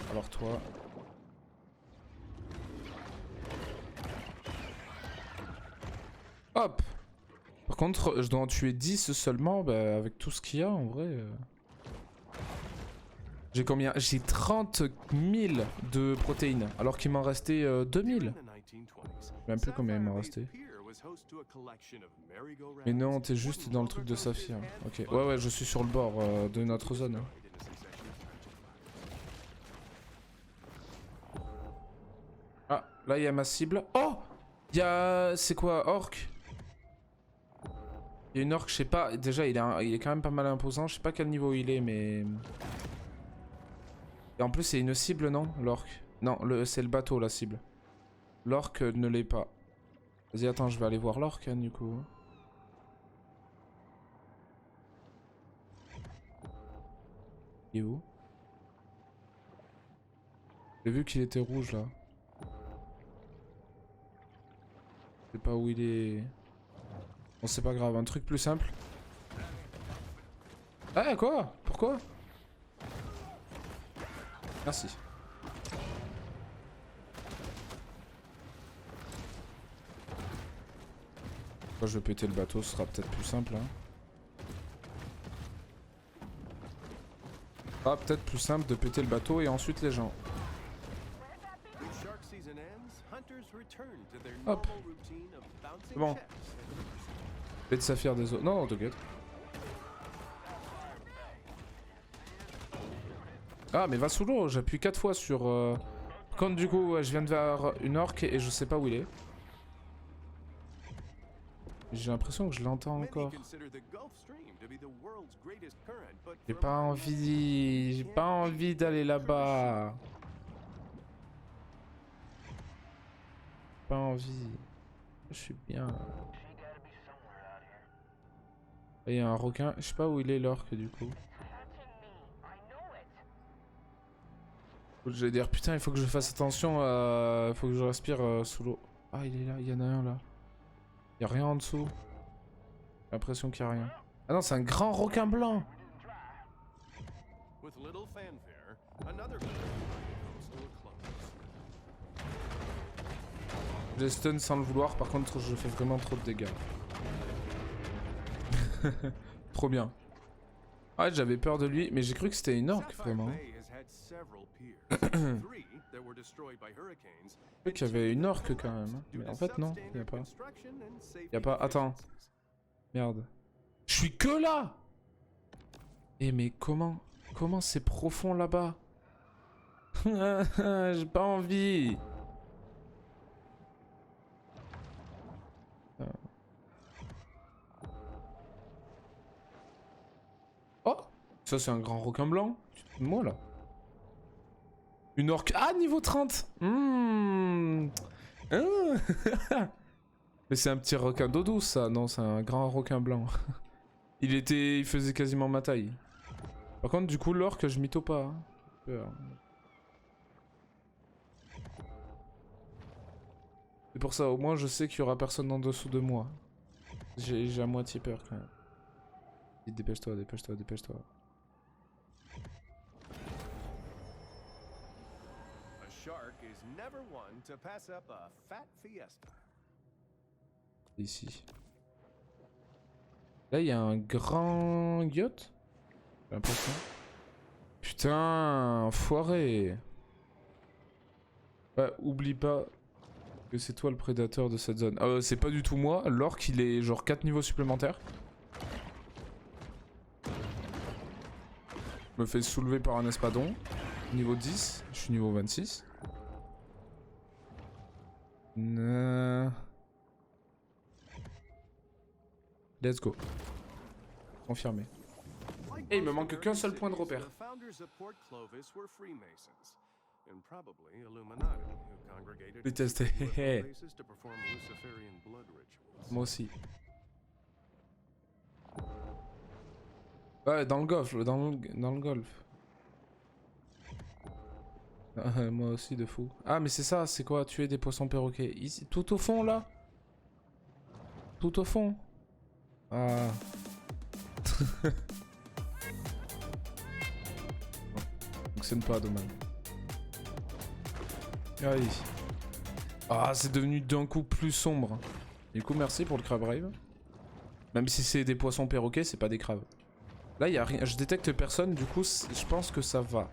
Hop! Par contre, je dois en tuer 10 seulement, bah, avec tout ce qu'il y a en vrai. J'ai combien? J'ai 30 000 de protéines, alors qu'il m'en restait 2000. Je sais même plus combien il m'en restait. Mais non, t'es juste dans le truc de Saphir. Ok, ouais, je suis sur le bord de notre zone. Ah, là il y a ma cible. Oh! Il y a... C'est quoi? Orc? Il y a une orc, je sais pas. Déjà, il est quand même pas mal imposant. Je sais pas quel niveau il est, mais... Et en plus, c'est une cible, non? L'orc. Non, c'est le bateau, la cible. L'orc ne l'est pas. Vas-y, attends, je vais aller voir l'orc, hein, du coup. Il est où? J'ai vu qu'il était rouge, là. Je sais pas où il est... Bon, c'est pas grave, un truc plus simple. Ah, quoi? Pourquoi? Merci. Quand je vais péter le bateau, ce sera peut-être plus simple. Hein. Ah, peut-être plus simple de péter le bateau et ensuite les gens. Hop. C'est bon. Fais de saphir des eaux. Non, t'inquiète. Ah, mais va sous l'eau. J'appuie 4 fois sur... Quand du coup, je viens de voir une orque et je sais pas où il est. J'ai l'impression que je l'entends encore. J'ai pas envie d'aller là-bas. Pas envie. Je suis bien. Il y a un requin. Je sais pas où il est l'orque du coup. Je vais dire putain, il faut que je fasse attention. Il faut que je respire sous l'eau. Ah, il est là. Il y en a un là. Il y a rien en dessous. J'ai l'impression qu'il y a rien. Ah non, c'est un grand requin blanc. J'ai stun sans le vouloir, par contre je fais vraiment trop de dégâts. Trop bien. Ah, j'avais peur de lui, mais j'ai cru que c'était une orque vraiment. J'ai cru qu'il y avait une orque quand même. Mais en fait non, il n'y a pas. Il n'y a pas. Attends. Merde. Je suis que là. Eh mais comment c'est profond là-bas? J'ai pas envie. Oh, ça c'est un grand requin blanc. Tu te fous de moi là? Une orque. Ah, niveau 30. Mais c'est un petit requin d'eau douce ça. Non, c'est un grand requin blanc. Il faisait quasiment ma taille. Par contre, du coup, l'orque, je mytho pas. Hein. C'est pour ça, au moins, je sais qu'il y aura personne en dessous de moi. J'ai à moitié peur quand même. Dépêche-toi. Ici. Là, il y a un grand yacht. J'ai l'impression. Putain, enfoiré. Ouais, oublie pas que c'est toi le prédateur de cette zone. C'est pas du tout moi. L'orque, il est genre 4 niveaux supplémentaires. Je me fais soulever par un espadon. Niveau 10. Je suis niveau 26. Let's go. Confirmé. Et il me manque qu'un seul point de repère. and probably Illuminati, who congregated Les tests, in places to perform Luciferian blood rituals. moi aussi. Ouais, dans le golf, dans le golf. Moi aussi de fou. Ah mais c'est ça, c'est quoi? Tuer des poissons perroquets. Ici, tout au fond là? Tout au fond? Ah. Fonctionne pas, dommage. Aïe. Ah, c'est devenu d'un coup plus sombre. Du coup, merci pour le crabe rave. Même si c'est des poissons perroquets, c'est pas des crabes. Là, il y a rien. Je détecte personne, du coup, je pense que ça va.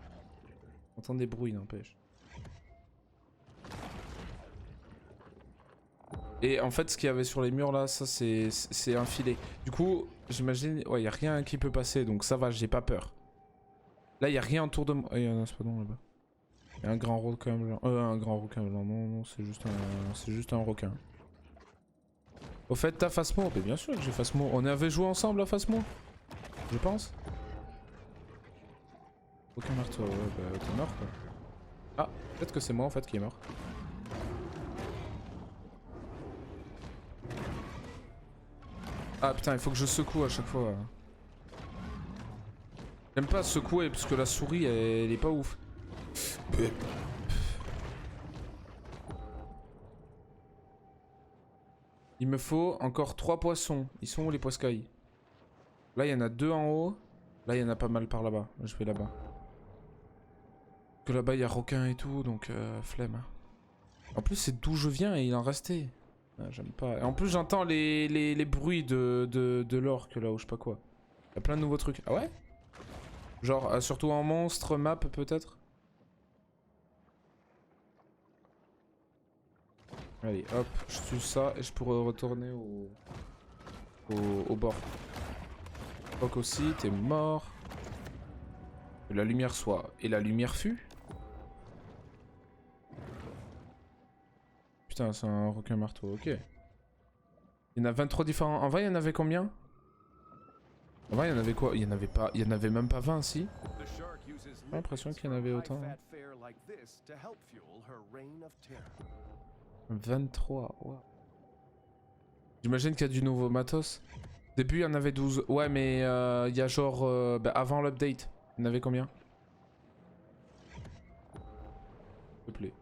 J'entends des bruits, n'empêche. Et en fait, ce qu'il y avait sur les murs là, ça c'est un filet. Du coup, j'imagine, ouais, il y a rien qui peut passer, donc ça va, j'ai pas peur. Là, il y a rien autour de moi. Il y a un espadon là-bas. Il y a un grand requin blanc. Un grand requin blanc. Non, non, c'est juste un requin. Au fait, t'as Phasmo? Mais bien sûr que j'ai Phasmo. On avait joué ensemble à Phasmo, je pense. Aucun marteau, ouais, bah t'es mort quoi. Ah, peut-être que c'est moi en fait qui est mort. Ah putain, il faut que je secoue à chaque fois. J'aime pas secouer parce que la souris elle est pas ouf. Il me faut encore 3 poissons. Ils sont où les poiscailles? Là il y en a 2 en haut. Là il y en a pas mal par là-bas. Je vais là-bas. Que là-bas il y a requin et tout, donc flemme. En plus c'est d'où je viens et il en restait. Ah, j'aime pas. Et en plus j'entends les bruits de l'orque là ou je sais pas quoi. Il y a plein de nouveaux trucs. Ah ouais? Genre surtout en monstre, map peut-être? Allez hop, je tue ça et je pourrais retourner au bord. Fuck aussi, t'es mort. Que la lumière soit. Et la lumière fut. Putain, c'est un requin marteau, ok. Il y en a 23 différents. En vrai, il y en avait combien? En vrai, il y en avait quoi? Il y en avait pas. Il y en avait même pas 20, si. J'ai l'impression qu'il y en avait autant. 23, wow. J'imagine qu'il y a du nouveau matos. Au début, il y en avait 12. Ouais, mais il y a genre. Bah, avant l'update, il y en avait combien? S'il te plaît.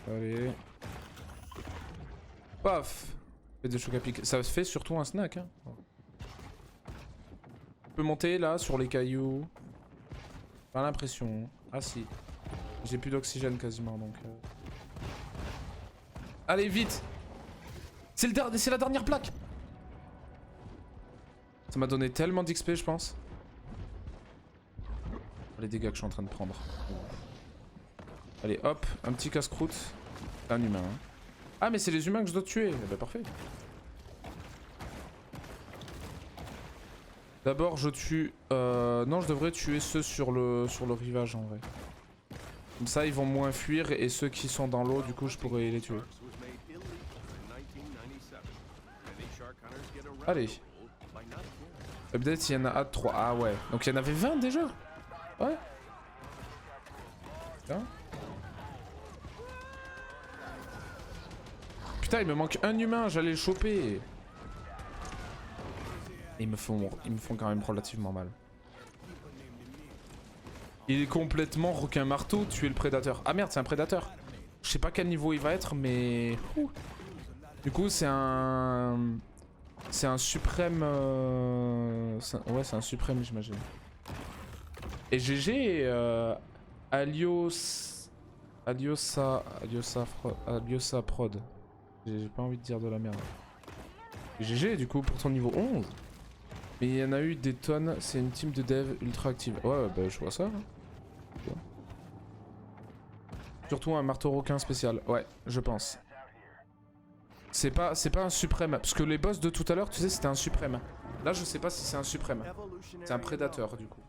Allez. Paf! Fait des chocs à pic. Ça fait surtout un snack, hein. Je peux monter là sur les cailloux. Pas l'impression. Ah si. J'ai plus d'oxygène quasiment donc. Allez vite! C'est la dernière plaque! Ça m'a donné tellement d'XP je pense. Les dégâts que je suis en train de prendre. Allez hop, un petit casse-croûte. Un humain. Hein. Ah mais c'est les humains que je dois tuer. Eh ben parfait. D'abord je tue... non je devrais tuer ceux sur le rivage en vrai. Comme ça ils vont moins fuir et ceux qui sont dans l'eau du coup je pourrais les tuer. Allez. Update il y en a 3. Ah ouais. Donc il y en avait 20 déjà. Ouais. Bien. Putain il me manque un humain, j'allais le choper. Ils me font quand même relativement mal. Il est complètement requin marteau, tuer le prédateur. Ah merde c'est un prédateur. Je sais pas quel niveau il va être mais... Ouh. Du coup c'est un... C'est un suprême... Ouais c'est un suprême j'imagine. Et GG Aliosa Prod. J'ai pas envie de dire de la merde. GG du coup pour ton niveau 11. Mais il y en a eu des tonnes, c'est une team de dev ultra active. Ouais bah je vois ça. Hein. Surtout un marteau requin spécial, ouais je pense. C'est pas un suprême, parce que les boss de tout à l'heure tu sais c'était un suprême. Là je sais pas si c'est un suprême. C'est un prédateur du coup.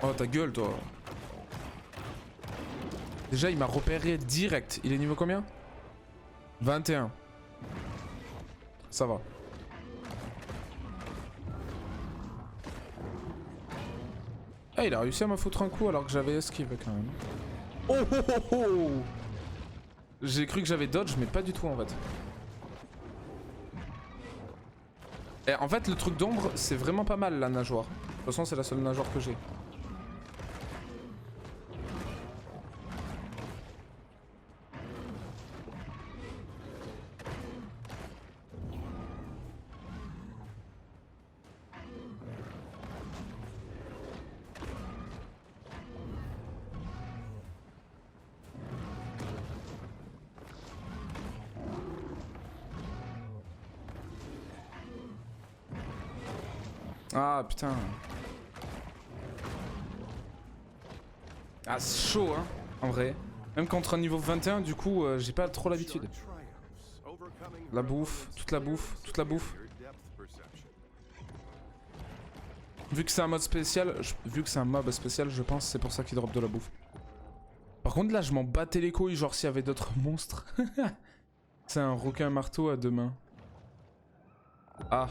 Oh ta gueule toi. Déjà il m'a repéré direct. Il est niveau combien? 21. Ça va. Ah, il a réussi à me foutre un coup alors que j'avais esquive quand même. Oh oh oh oh! J'ai cru que j'avais dodge, mais pas du tout en fait. Et en fait, le truc d'ombre, c'est vraiment pas mal la nageoire. De toute façon, c'est la seule nageoire que j'ai. Ah putain. Ah c'est chaud hein, en vrai. Même contre un niveau 21 du coup j'ai pas trop l'habitude. La bouffe, toute la bouffe, toute la bouffe. Vu que c'est un mode spécial, vu que c'est un mob spécial, je pense c'est pour ça qu'il drop de la bouffe. Par contre là je m'en battais les couilles genre s'il y avait d'autres monstres. C'est un requin marteau à deux mains. Ah.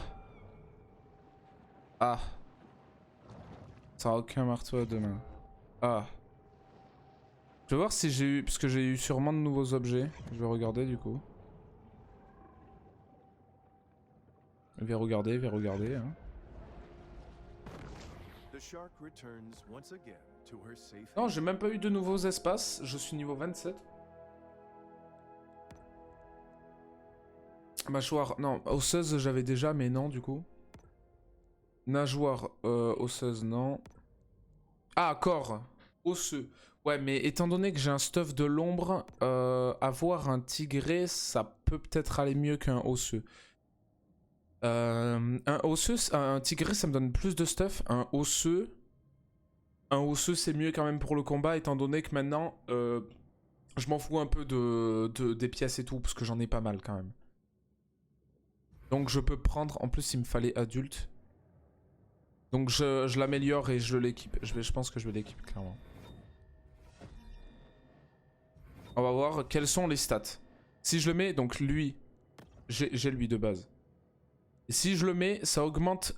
Ah. C'est un requin marteau à deux mains. Ah. Je vais voir si j'ai eu... Parce que j'ai eu sûrement de nouveaux objets. Je vais regarder du coup. Je vais regarder, hein. Non, j'ai même pas eu de nouveaux espaces. Je suis niveau 27. Mâchoire... Non, osseuse j'avais déjà, mais non du coup. Nageoire osseuse, non. Ah, corps. Osseux. Ouais, mais étant donné que j'ai un stuff de l'ombre, avoir un tigré, ça peut peut-être aller mieux qu'un osseux. Un tigré, ça me donne plus de stuff. Un osseux c'est mieux quand même pour le combat, étant donné que maintenant, je m'en fous un peu des pièces et tout, parce que j'en ai pas mal quand même. Donc je peux prendre, en plus il me fallait adulte. Donc je l'améliore et je l'équipe. Je pense que je vais l'équiper clairement. On va voir quelles sont les stats. Si je le mets, donc lui, j'ai lui de base. Et si je le mets, ça augmente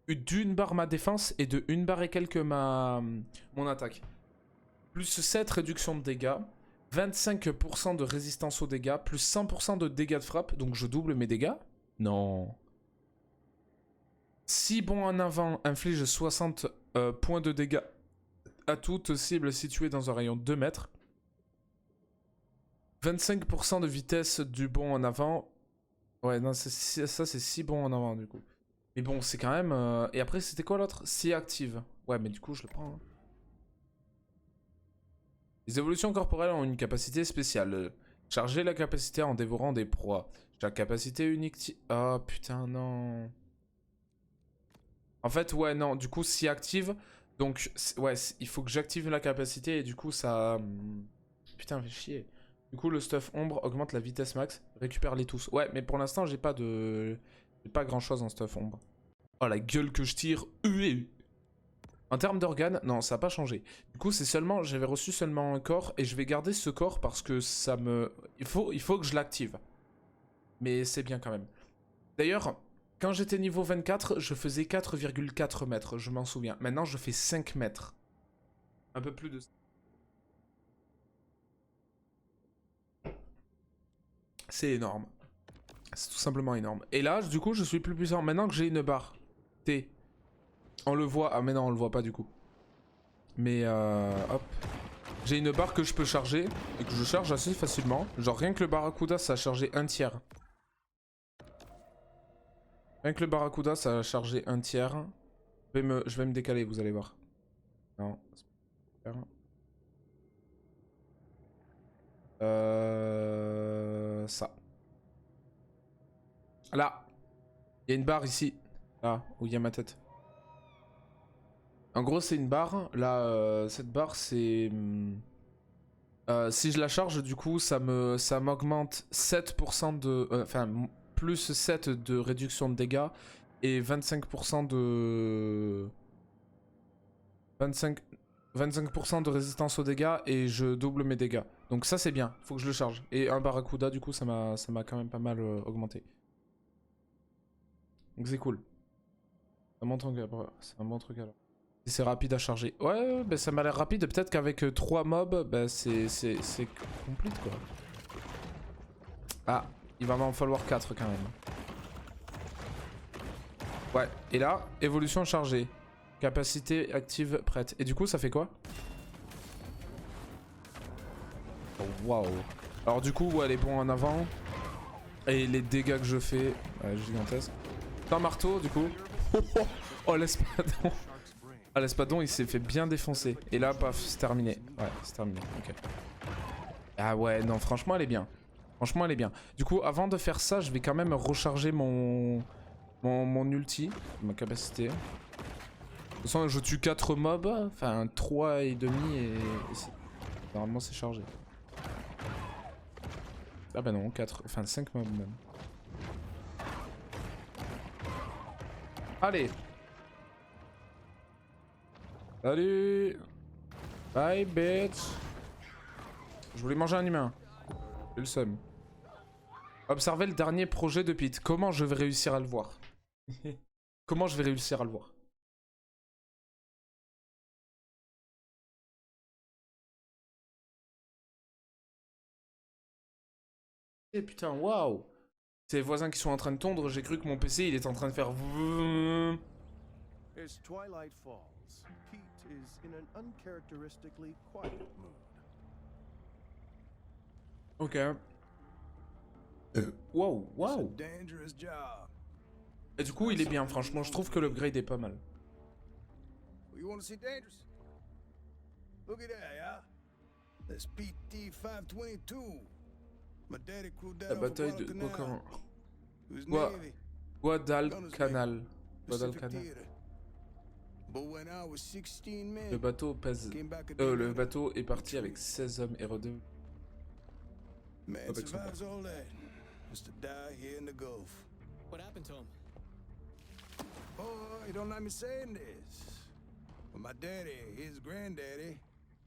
d'une barre ma défense et de une barre et quelques mon attaque. Plus 7 réduction de dégâts, 25% de résistance aux dégâts, plus 100% de dégâts de frappe, donc je double mes dégâts. Non. 6 bons en avant inflige 60 points de dégâts à toute cible située dans un rayon de 2 mètres. 25% de vitesse du bond en avant. Ouais, non, ça c'est 6 bons en avant du coup. Mais bon, c'est quand même... Et après, c'était quoi l'autre? Si active. Ouais, mais du coup, je le prends. Hein. Les évolutions corporelles ont une capacité spéciale. Charger la capacité en dévorant des proies. Chaque capacité unique... Oh putain, non. En fait, ouais, non, du coup, si active... Donc, ouais, il faut que j'active la capacité et du coup, ça... Putain, fait chier. Du coup, le stuff ombre augmente la vitesse max. Récupère-les tous. Ouais, mais pour l'instant, j'ai pas de... J'ai pas grand-chose en stuff ombre. Oh, la gueule que je tire. En termes d'organes, non, ça n'a pas changé. Du coup, c'est seulement... J'avais reçu seulement un corps et je vais garder ce corps parce que ça me... Il faut que je l'active. Mais c'est bien quand même. D'ailleurs... Quand j'étais niveau 24, je faisais 4,4 mètres, je m'en souviens. Maintenant, je fais 5 mètres. Un peu plus de... C'est énorme. C'est tout simplement énorme. Et là, du coup, je suis plus puissant. Maintenant que j'ai une barre T. On le voit... Ah, mais non, on le voit pas du coup. Mais, hop. J'ai une barre que je peux charger. Et que je charge assez facilement. Genre, rien que le Barracuda, ça a chargé un tiers. Rien que le Barracuda, ça a chargé un tiers. Je vais me décaler, vous allez voir. Non. Ça. Là. Il y a une barre ici. Là, où il y a ma tête. En gros, c'est une barre. Là, cette barre, c'est... si je la charge, du coup, ça m'augmente 7% de... Enfin... plus 7 de réduction de dégâts et 25% de... 25% de résistance aux dégâts et je double mes dégâts. Donc ça c'est bien, faut que je le charge. Et un Barracuda du coup ça m'a quand même pas mal augmenté. Donc c'est cool. C'est un bon truc alors. C'est rapide à charger. Ouais, bah, ça m'a l'air rapide. Peut-être qu'avec 3 mobs, bah, c'est complete quoi. Ah, il va m'en falloir 4 quand même. Ouais, et là, évolution chargée. Capacité active prête. Et du coup, ça fait quoi? Oh, waouh. Alors du coup, ouais, les bons en avant. Et les dégâts que je fais, gigantesques. Un marteau, du coup. Oh, l'espadon. Ah, l'espadon, il s'est fait bien défoncer. Et là, paf, c'est terminé. Ouais, c'est terminé. Ok. Ah ouais, non, franchement, elle est bien. Franchement, elle est bien. Du coup, avant de faire ça, je vais quand même recharger mon ulti, ma capacité. De toute façon, je tue 4 mobs, enfin 3 et demi et normalement c'est chargé. Ah bah non, 4, enfin 5 mobs même. Allez. Salut. Bye bitch. Je voulais manger un humain. J'ai le seum. Observez le dernier projet de Pete. Comment je vais réussir à le voir? Comment je vais réussir à le voir? Eh putain, waouh! C'est les voisins qui sont en train de tondre, j'ai cru que mon PC il est en train de faire. As twilight falls, Pete is in an uncharacteristically quiet mood. Ok. Waouh, waouh! Dangerous job. Et du coup, il est bien, franchement, je trouve que l'upgrade est pas mal. You want to see dangerous? Look at that, yeah? That's PT 522. My daddy crewed that La off bataille of de Guadalcanal. He was Gua- Navy, Guadalcanal. Pacific Guadalcanal. Theater. But when I was 16 men, Le bateau pèse. came back a day Le later, bateau est parti avec 16 hommes et redevenu. man avec son survives all that. Just to die here in the Gulf. What happened to him? Oh, you don't like me saying this. But my daddy, his granddaddy,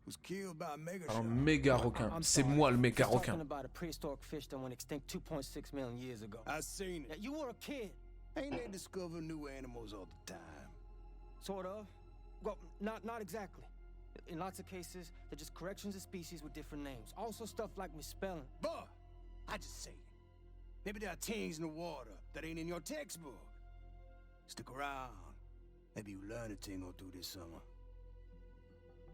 was killed by a mega Un shark. méga requin. C'est moi le méga Talking requin. about a prehistoric fish that went extinct 2.6 million years ago. I seen Now, it. you were a kid, Ain't they discover new animals all the time? sort of. Well, not exactly. In lots of cases, they're just corrections of species with different names. Also stuff like misspelling. But I just say, maybe there are things in the water that ain't in your textbook. Stick around. Maybe you learn a thing or two this summer.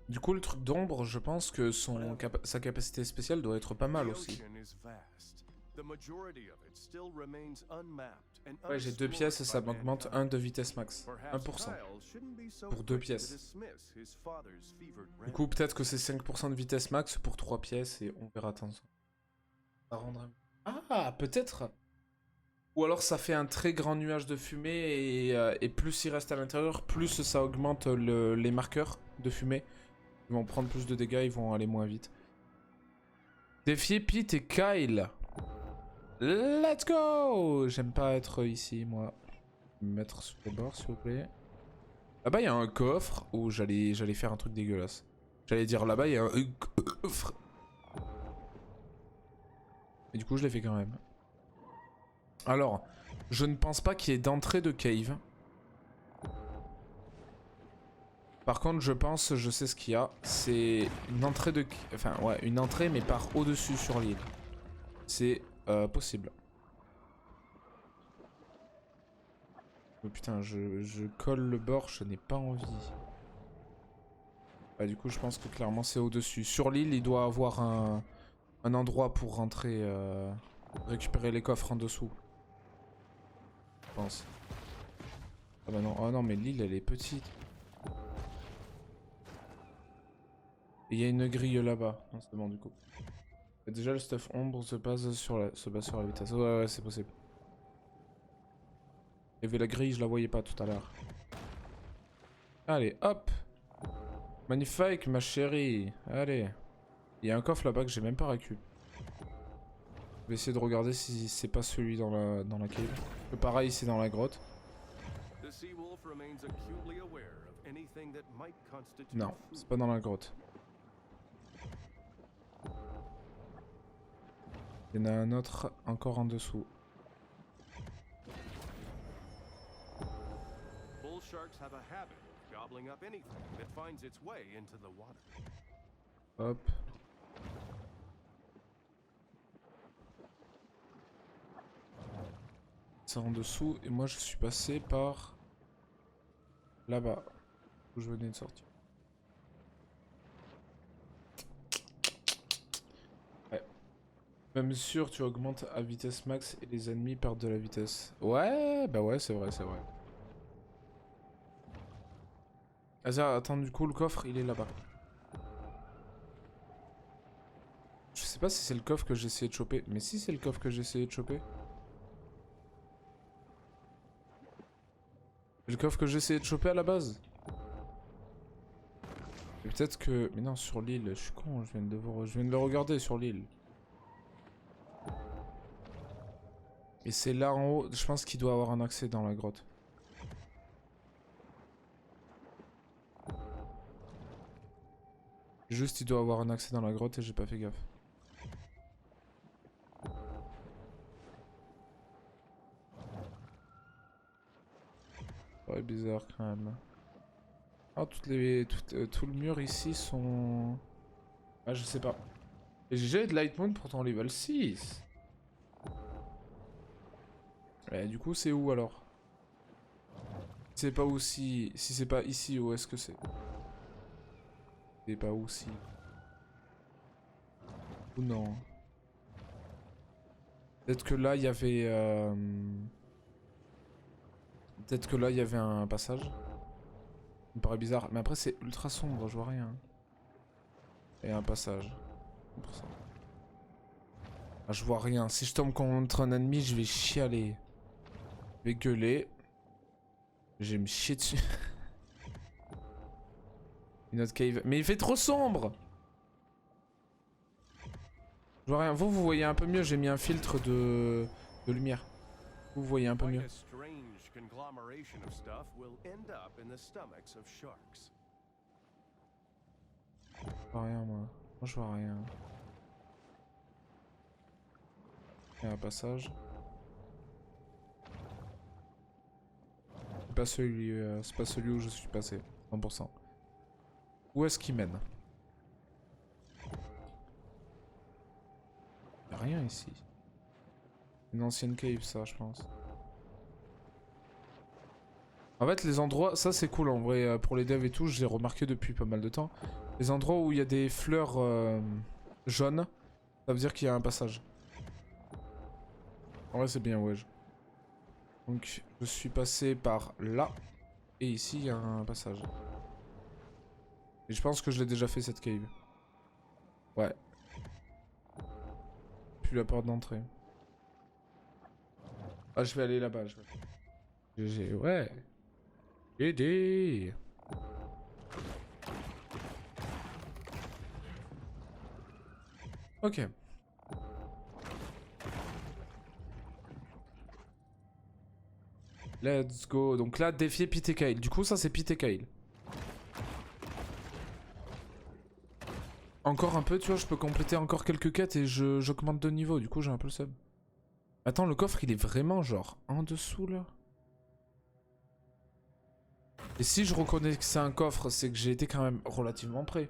Du coup, le truc d'ombre, je pense que sa capacité spéciale doit être pas mal The aussi. ocean is vast. The majority of it still remains unmapped and Ouais, j'ai 2 pièces et ça unexplored by m'augmente mankind. 1 de vitesse max. Perhaps 1%. Kyle shouldn't be so Pour 2 quick to pièces. dismiss his father's fevered Du coup, rant. peut-être que c'est 5% de vitesse max pour 3 pièces et on verra. Attention. Ça rendra. Ah, peut-être. Ou alors ça fait un très grand nuage de fumée et plus il reste à l'intérieur, plus ça augmente les marqueurs de fumée. Ils vont prendre plus de dégâts, ils vont aller moins vite. Défier Pete et Kyle. Let's go! J'aime pas être ici, moi. Je vais me mettre sur le bord, s'il vous plaît. Là-bas, il y a un coffre. Oh, j'allais faire un truc dégueulasse. J'allais dire là-bas, il y a un coffre. Et du coup, je l'ai fait quand même. Alors, je ne pense pas qu'il y ait d'entrée de cave. Par contre, je pense, je sais ce qu'il y a. C'est une entrée de... Enfin, ouais, une entrée, mais par au-dessus sur l'île. C'est possible. Oh, putain, je colle le bord, je n'ai pas envie. Bah, du coup, je pense que clairement, c'est au-dessus. Sur l'île, il doit avoir un endroit pour rentrer, récupérer les coffres en dessous. Je pense. Ah bah non, oh non, mais l'île, elle est petite. Et il y a une grille là-bas. Non, c'est bon, du coup. Et déjà, le stuff ombre se base sur la vitesse. Ouais, c'est possible. Il y avait la grille, je la voyais pas tout à l'heure. Allez, hop. Magnifique, ma chérie. Allez. Il y a un coffre là-bas que j'ai même pas récup. Je vais essayer de regarder si c'est pas celui dans la cave. Le pareil, c'est dans la grotte. The Seawolf remains acutely aware of anything that might constitute Non, food. c'est pas dans la grotte. Il y en a un autre encore en dessous. Bull sharks have a habit of gobbling up anything that finds its way into the water. Hop. C'est en dessous et moi je suis passé par là-bas où je venais de sortir. Ouais. Même sûr, tu augmentes à vitesse max et les ennemis perdent de la vitesse. Ouais, bah ouais, c'est vrai, c'est vrai. Attends, du coup, le coffre, il est là-bas. Je sais pas si c'est le coffre que j'ai essayé de choper. Mais si c'est le coffre que j'ai essayé de choper. Le coffre que j'ai essayé de choper à la base. Peut-être que... Mais non, sur l'île, je suis con, je viens de le regarder sur l'île. Et c'est là en haut, je pense qu'il doit avoir un accès dans la grotte. Juste, il doit avoir un accès dans la grotte et j'ai pas fait gaffe. Ouais, bizarre quand même. Ah, tout le mur ici sont... Ah, je sais pas. Et j'ai de Lightmoon pourtant level 6. Ouais, du coup, c'est où alors? C'est pas où si c'est pas ici, où est-ce que c'est? C'est pas où si? Ou non? Peut-être que là, il y avait... Peut-être que là, il y avait un passage. Ça me paraît bizarre. Mais après, c'est ultra sombre, je vois rien. Et un passage. Pour ça. Ah, je vois rien. Si je tombe contre un ennemi, je vais chialer. Je vais gueuler. Je vais me chier dessus. Une autre cave. Mais il fait trop sombre! Je vois rien. Vous voyez un peu mieux. J'ai mis un filtre de lumière. Vous voyez un peu mieux. Je vois rien, moi. Moi, je vois rien. Il y a un passage. C'est pas celui où je suis passé. 100%. Où est-ce qu'il mène? Il y a rien ici. Une ancienne cave, ça, je pense. En fait, les endroits... Ça, c'est cool, en vrai. Pour les devs et tout, je l'ai remarqué depuis pas mal de temps. Les endroits où il y a des fleurs jaunes, ça veut dire qu'il y a un passage. En vrai, c'est bien, ouais. Donc, je suis passé par là. Et ici, il y a un passage. Et je pense que je l'ai déjà fait, cette cave. Ouais. Puis la porte d'entrée. Ah, je vais aller là-bas. GG, ouais. GG. Ok. Let's go. Donc là, défier Pete et Kyle. Du coup, ça, c'est Pete et Kyle. Encore un peu, tu vois, je peux compléter encore quelques quêtes et j'augmente de niveau. Du coup, j'ai un peu le seum. Attends, le coffre, il est vraiment genre en dessous, là. Et si je reconnais que c'est un coffre, c'est que j'ai été quand même relativement près.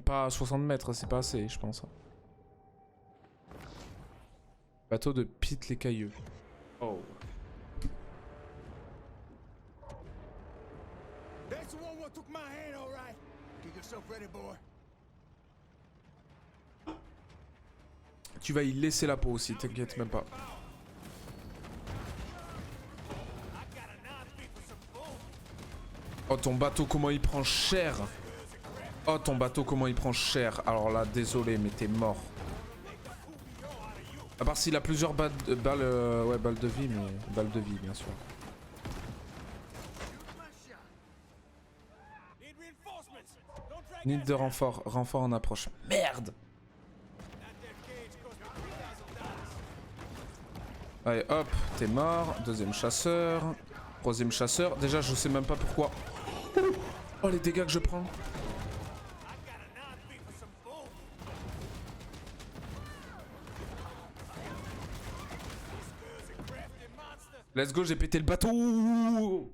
Pas à 60 mètres, c'est pas assez, je pense. Bateau de Pete les Cailleux. Oh. That's the one what took my hand, all right. Get yourself ready, boy. Tu vas y laisser la peau aussi, t'inquiète même pas. Oh, ton bateau, comment il prend cher. Oh, ton bateau, comment il prend cher. Alors là, désolé, mais t'es mort. À part s'il a plusieurs balles de vie, mais balles de vie, bien sûr. Need de renfort. Renfort en approche. Merde. Allez, hop, t'es mort. Deuxième chasseur. Troisième chasseur. Déjà, je sais même pas pourquoi. Oh, les dégâts que je prends. Let's go, j'ai pété le bateau.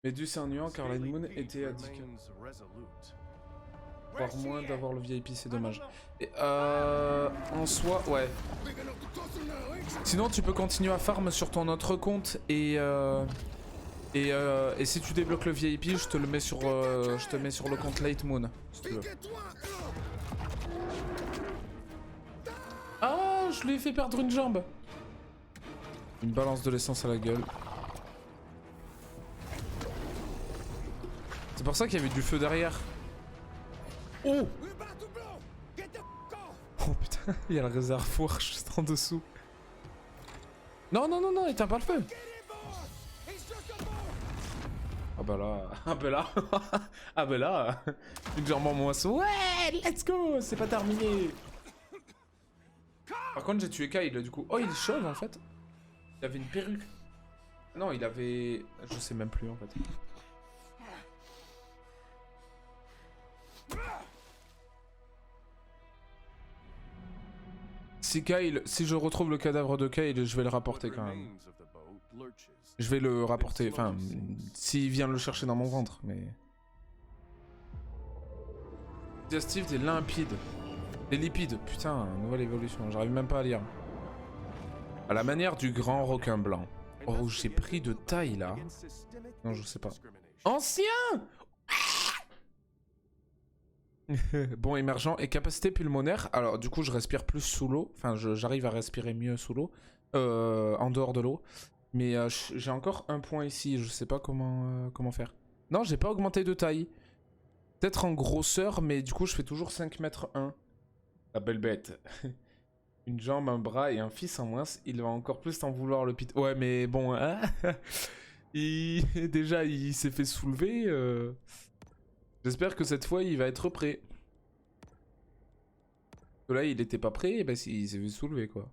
Medus est ennuyant car Light Moon était à 10 voire moins d'avoir le VIP, c'est dommage. Et en soi, ouais. Sinon, tu peux continuer à farm sur ton autre compte et si tu débloques le VIP, je te le mets sur, le compte Light Moon, si tu veux. Ah, je lui ai fait perdre une jambe. Une balance de l'essence à la gueule. C'est pour ça qu'il y avait du feu derrière. Oh! Oh putain, il y a le réservoir juste en dessous. Non, non, non, non, éteins pas le feu. Ah bah là, ah bah là, ah bah là, une jambe en moins. Ouais, let's go, c'est pas terminé. Par contre, j'ai tué Kyle du coup. Oh, il est chauve en fait. Il avait une perruque. Non, il avait... Je sais même plus en fait. Si je retrouve le cadavre de Kyle, je vais le rapporter quand même. Je vais le rapporter, enfin, s'il vient le chercher dans mon ventre, mais... Digestif des limpides. Des lipides, putain, nouvelle évolution, j'arrive même pas à lire. À la manière du grand requin blanc. Oh, j'ai pris de taille là. Non, je sais pas. Ancien! Bon, émergent et capacité pulmonaire. Alors, du coup, je respire plus sous l'eau. Enfin, j'arrive à respirer mieux sous l'eau. En dehors de l'eau. Mais j'ai encore un point ici. Je sais pas comment faire. Non, j'ai pas augmenté de taille. Peut-être en grosseur, mais du coup, je fais toujours 5 mètres 1. La belle bête. Une jambe, un bras et un fils en moins. Il va encore plus t'en vouloir, le pit. Ouais, mais bon, hein. Déjà, il s'est fait soulever. J'espère que cette fois, il va être prêt. Là, il était pas prêt, et ben, il s'est fait soulever, quoi.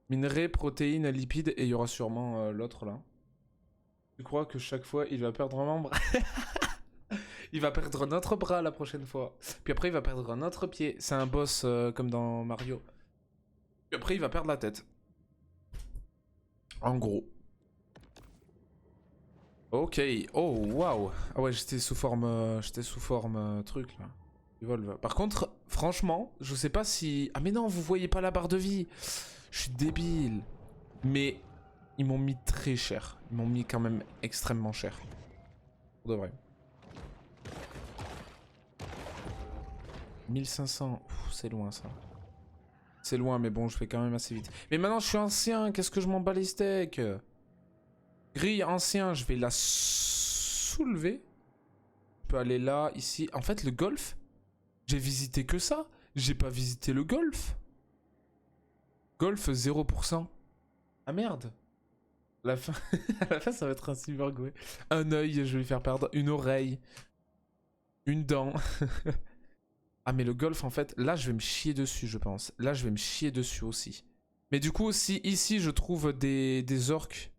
Minerais, protéines, lipides, et il y aura sûrement l'autre, là. Tu crois que chaque fois, il va perdre un membre? Il va perdre notre bras la prochaine fois. Puis après, il va perdre un autre pied. C'est un boss comme dans Mario. Puis après, il va perdre la tête. En gros. Ok. Oh, waouh. Ah ouais, j'étais sous forme truc, là. Evolve. Par contre, franchement, je sais pas si... Ah mais non, vous voyez pas la barre de vie. Je suis débile. Mais ils m'ont mis très cher. Ils m'ont mis quand même extrêmement cher. Pour de vrai. 1500. C'est loin, ça. C'est loin, mais bon, je fais quand même assez vite. Mais maintenant, je suis ancien. Qu'est-ce que je m'en bats les steaks? Grille ancien, je vais la soulever. Je peux aller là, ici. En fait, le golf, j'ai visité que ça. J'ai pas visité le golf. Golf 0%. Ah merde. À la fin, à la fin ça va être un cybergoué. Un œil, je vais lui faire perdre. Une oreille. Une dent. Ah mais le golf, en fait, là je vais me chier dessus, je pense. Là je vais me chier dessus aussi. Mais du coup, si ici je trouve des orques,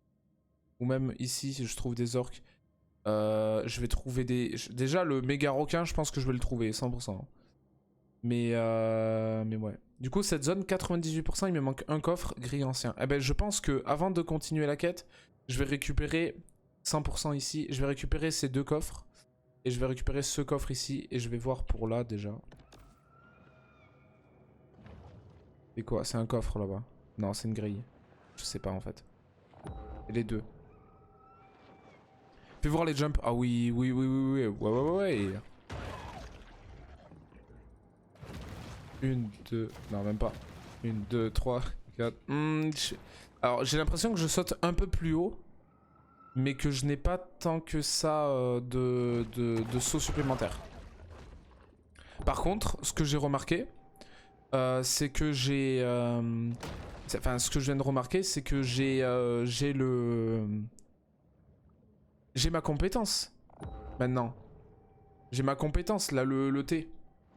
ou même ici si je trouve des orques, je vais trouver des... Déjà le méga requin, je pense que je vais le trouver, 100%. Mais ouais. Du coup, cette zone, 98%, il me manque un coffre gris ancien. Eh ben, je pense que avant de continuer la quête, je vais récupérer 100% ici. Je vais récupérer ces deux coffres. Et je vais récupérer ce coffre ici. Et je vais voir pour là, déjà. C'est quoi? C'est un coffre, là-bas? Non, c'est une grille. Je sais pas, en fait. Et les deux. Fais voir les jumps. Ah oui, oui, oui, oui, oui. Ouais. 1, 2, non même pas. 1, 2, 3, 4. Alors j'ai l'impression que je saute un peu plus haut, mais que je n'ai pas tant que ça de saut supplémentaire. Par contre, ce que j'ai remarqué, c'est que j'ai... Enfin, ce que je viens de remarquer, c'est que j'ai ma compétence, maintenant. J'ai ma compétence, là, le T.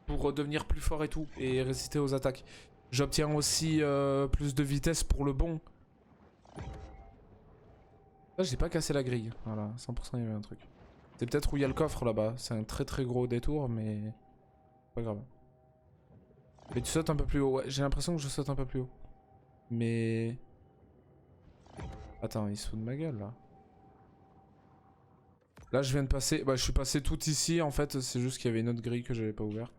Pour devenir plus fort et tout, et résister aux attaques. J'obtiens aussi plus de vitesse pour le bond. Là, j'ai pas cassé la grille. Voilà, 100% il y avait un truc. C'est peut-être où il y a le coffre là-bas. C'est un très très gros détour, mais... Pas grave. Mais tu sautes un peu plus haut. Ouais, j'ai l'impression que je saute un peu plus haut. Mais... Attends, il se fout de ma gueule là. Là, je viens de passer. Bah, je suis passé tout ici. En fait, c'est juste qu'il y avait une autre grille que j'avais pas ouvert.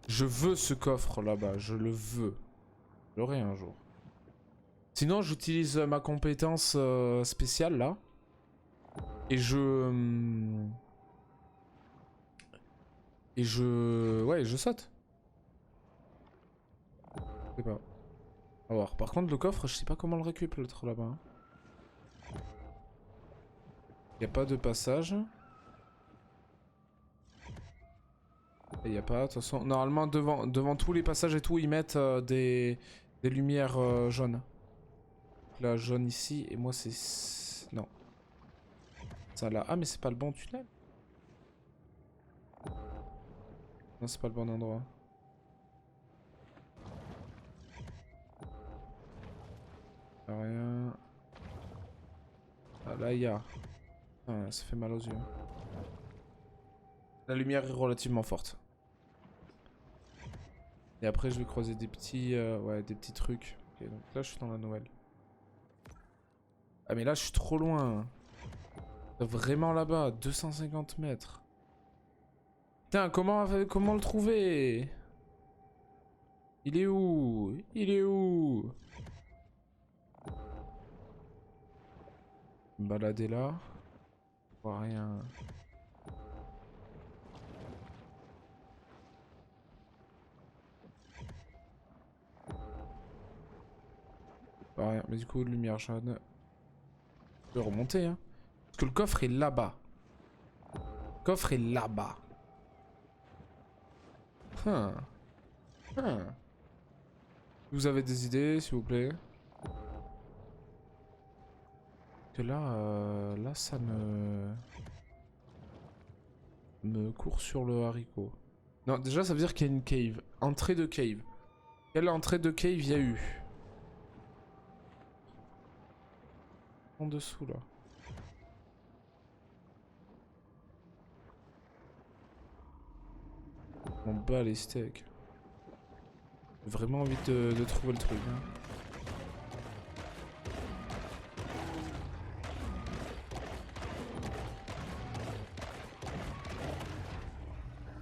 Je veux ce coffre là-bas. Je le veux. Je l'aurai un jour. Sinon, j'utilise ma compétence spéciale là. Et je. Ouais, je saute. Je sais pas. On va voir. Par contre, le coffre, je sais pas comment le récupérer l'autre là-bas. Hein. Y a pas de passage. Il y a pas, de toute façon. Normalement, devant tous les passages et tout, ils mettent des lumières jaunes. La jaune ici, et moi c'est... Non. Ça là. Ah, mais c'est pas le bon tunnel. Non, c'est pas le bon endroit. Rien. Ah, là, il y a. Ah, ça fait mal aux yeux. La lumière est relativement forte. Et après, je vais croiser des petits, ouais, des petits trucs. Ok, donc là, je suis dans la nouvelle. Ah, mais là, je suis trop loin. Vraiment là-bas, 250 mètres. Putain, comment le trouver? Il est où? Il est où? Me balader là. Je vois rien. Pas rien. Mais du coup, lumière jaune. Je peux remonter, hein. Parce que le coffre est là-bas. Le coffre est là-bas. Vous avez des idées, s'il vous plaît? Que là, là, ça me court sur le haricot. Non, déjà, ça veut dire qu'il y a une cave. Entrée de cave. Quelle entrée de cave il y a eu? En dessous, là. On bat les steaks. J'ai vraiment envie de trouver le truc. Hein.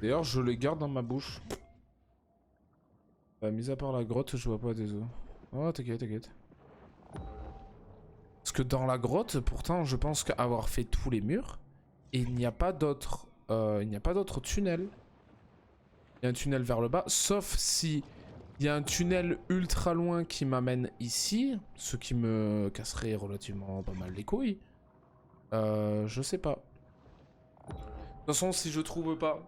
D'ailleurs, je les garde dans ma bouche. Mis à part la grotte, je vois pas des os. Oh, t'inquiète, t'inquiète. Parce que dans la grotte, pourtant, je pense qu'avoir fait tous les murs, et il n'y a pas d'autre tunnel. Il y a un tunnel vers le bas, sauf si il y a un tunnel ultra loin qui m'amène ici, ce qui me casserait relativement pas mal les couilles. Je sais pas. De toute façon, si je trouve pas,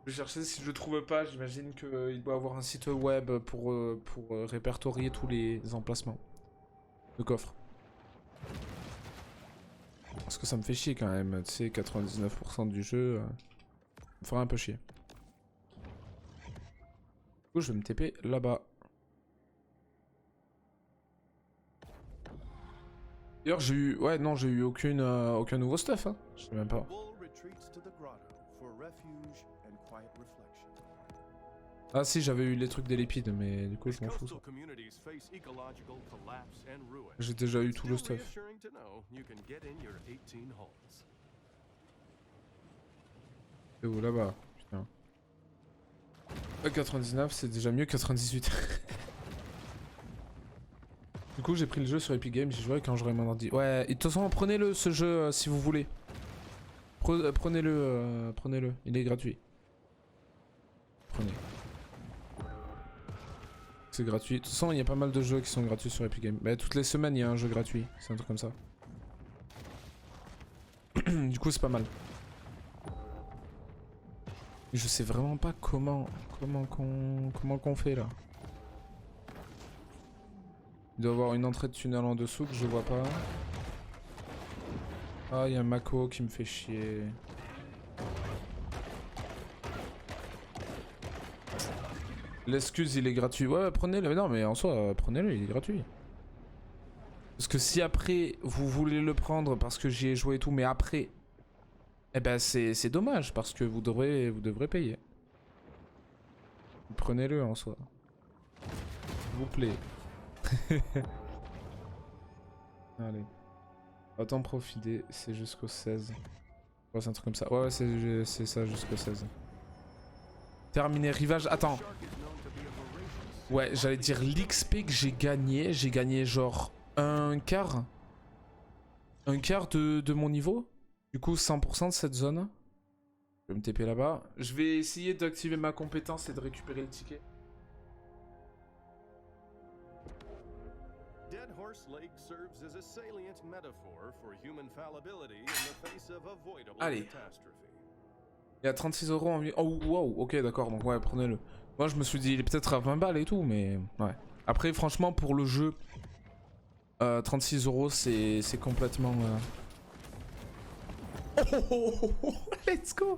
je vais chercher. Si je trouve pas, j'imagine qu'il doit avoir un site web pour répertorier tous les emplacements de coffre. Parce que ça me fait chier quand même, tu sais, 99% du jeu, me fera un peu chier. Du coup, je vais me TP là-bas. D'ailleurs, j'ai eu... Ouais, non, j'ai eu aucun nouveau stuff, hein. Je sais même pas. Ah si, j'avais eu les trucs des lépides, mais du coup, je m'en fous. J'ai déjà eu tout le stuff. C'est où, là-bas? Putain. 99, c'est déjà mieux que 98. Du coup, j'ai pris le jeu sur Epic Games, j'y jouerai quand j'aurai mon ordi. Ouais, et de toute façon, prenez-le ce jeu si vous voulez. Prenez-le, prenez-le, il est gratuit. Prenez. C'est gratuit. De toute façon, il y a pas mal de jeux qui sont gratuits sur Epic Games. Mais toutes les semaines, il y a un jeu gratuit. C'est un truc comme ça. Du coup, c'est pas mal. Je sais vraiment pas comment qu'on fait là. Il doit y avoir une entrée de tunnel en dessous que je vois pas. Ah, il y a un Mako qui me fait chier. L'excuse, il est gratuit. Ouais, prenez-le. Non, mais en soi, prenez-le, il est gratuit. Parce que si après, vous voulez le prendre parce que j'y ai joué et tout, mais après, eh ben c'est dommage parce que vous devrez payer. Prenez-le en soi. S'il vous plaît. Allez. Autant profiter, c'est jusqu'au 16. Ouais, c'est un truc comme ça. Ouais, ouais, c'est ça jusqu'au 16. Terminé rivage. Attends. Ouais, j'allais dire l'XP que j'ai gagné. J'ai gagné genre un quart. Un quart de mon niveau. Du coup, 100% de cette zone. Je vais me TP là-bas. Je vais essayer d'activer ma compétence et de récupérer le ticket. Dead Horse Lake serves as a salient metaphor for human fallibility in the face of avoidable Allez. catastrophe. Il y a 36 € en vie. Oh, wow, ok, d'accord, donc ouais, prenez-le. Moi, je me suis dit, il est peut-être à 20 balles et tout, mais ouais. Après, franchement, pour le jeu, 36 €, c'est complètement. Oh, let's go!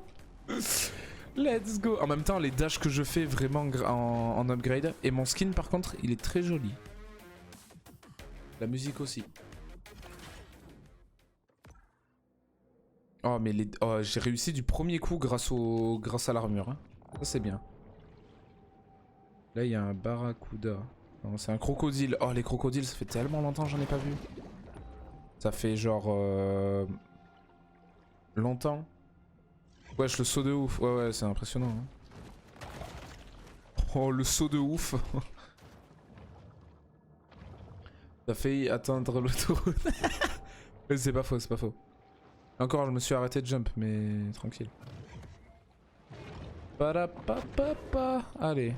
Let's go! En même temps, les dashs que je fais vraiment en upgrade. Et mon skin, par contre, il est très joli. La musique aussi. Oh, mais j'ai réussi du premier coup grâce à l'armure. Hein. Ça, c'est bien. Là, il y a un barracuda. Non, c'est un crocodile. Oh, les crocodiles, ça fait tellement longtemps que j'en ai pas vu. Ça fait genre... longtemps. Wesh, le saut de ouf. Ouais, ouais, c'est impressionnant. Hein. Oh, le saut de ouf. Ça fait atteindre l'autoroute. C'est pas faux, c'est pas faux. Encore, je me suis arrêté de jump, mais tranquille. Parapapapa. Allez.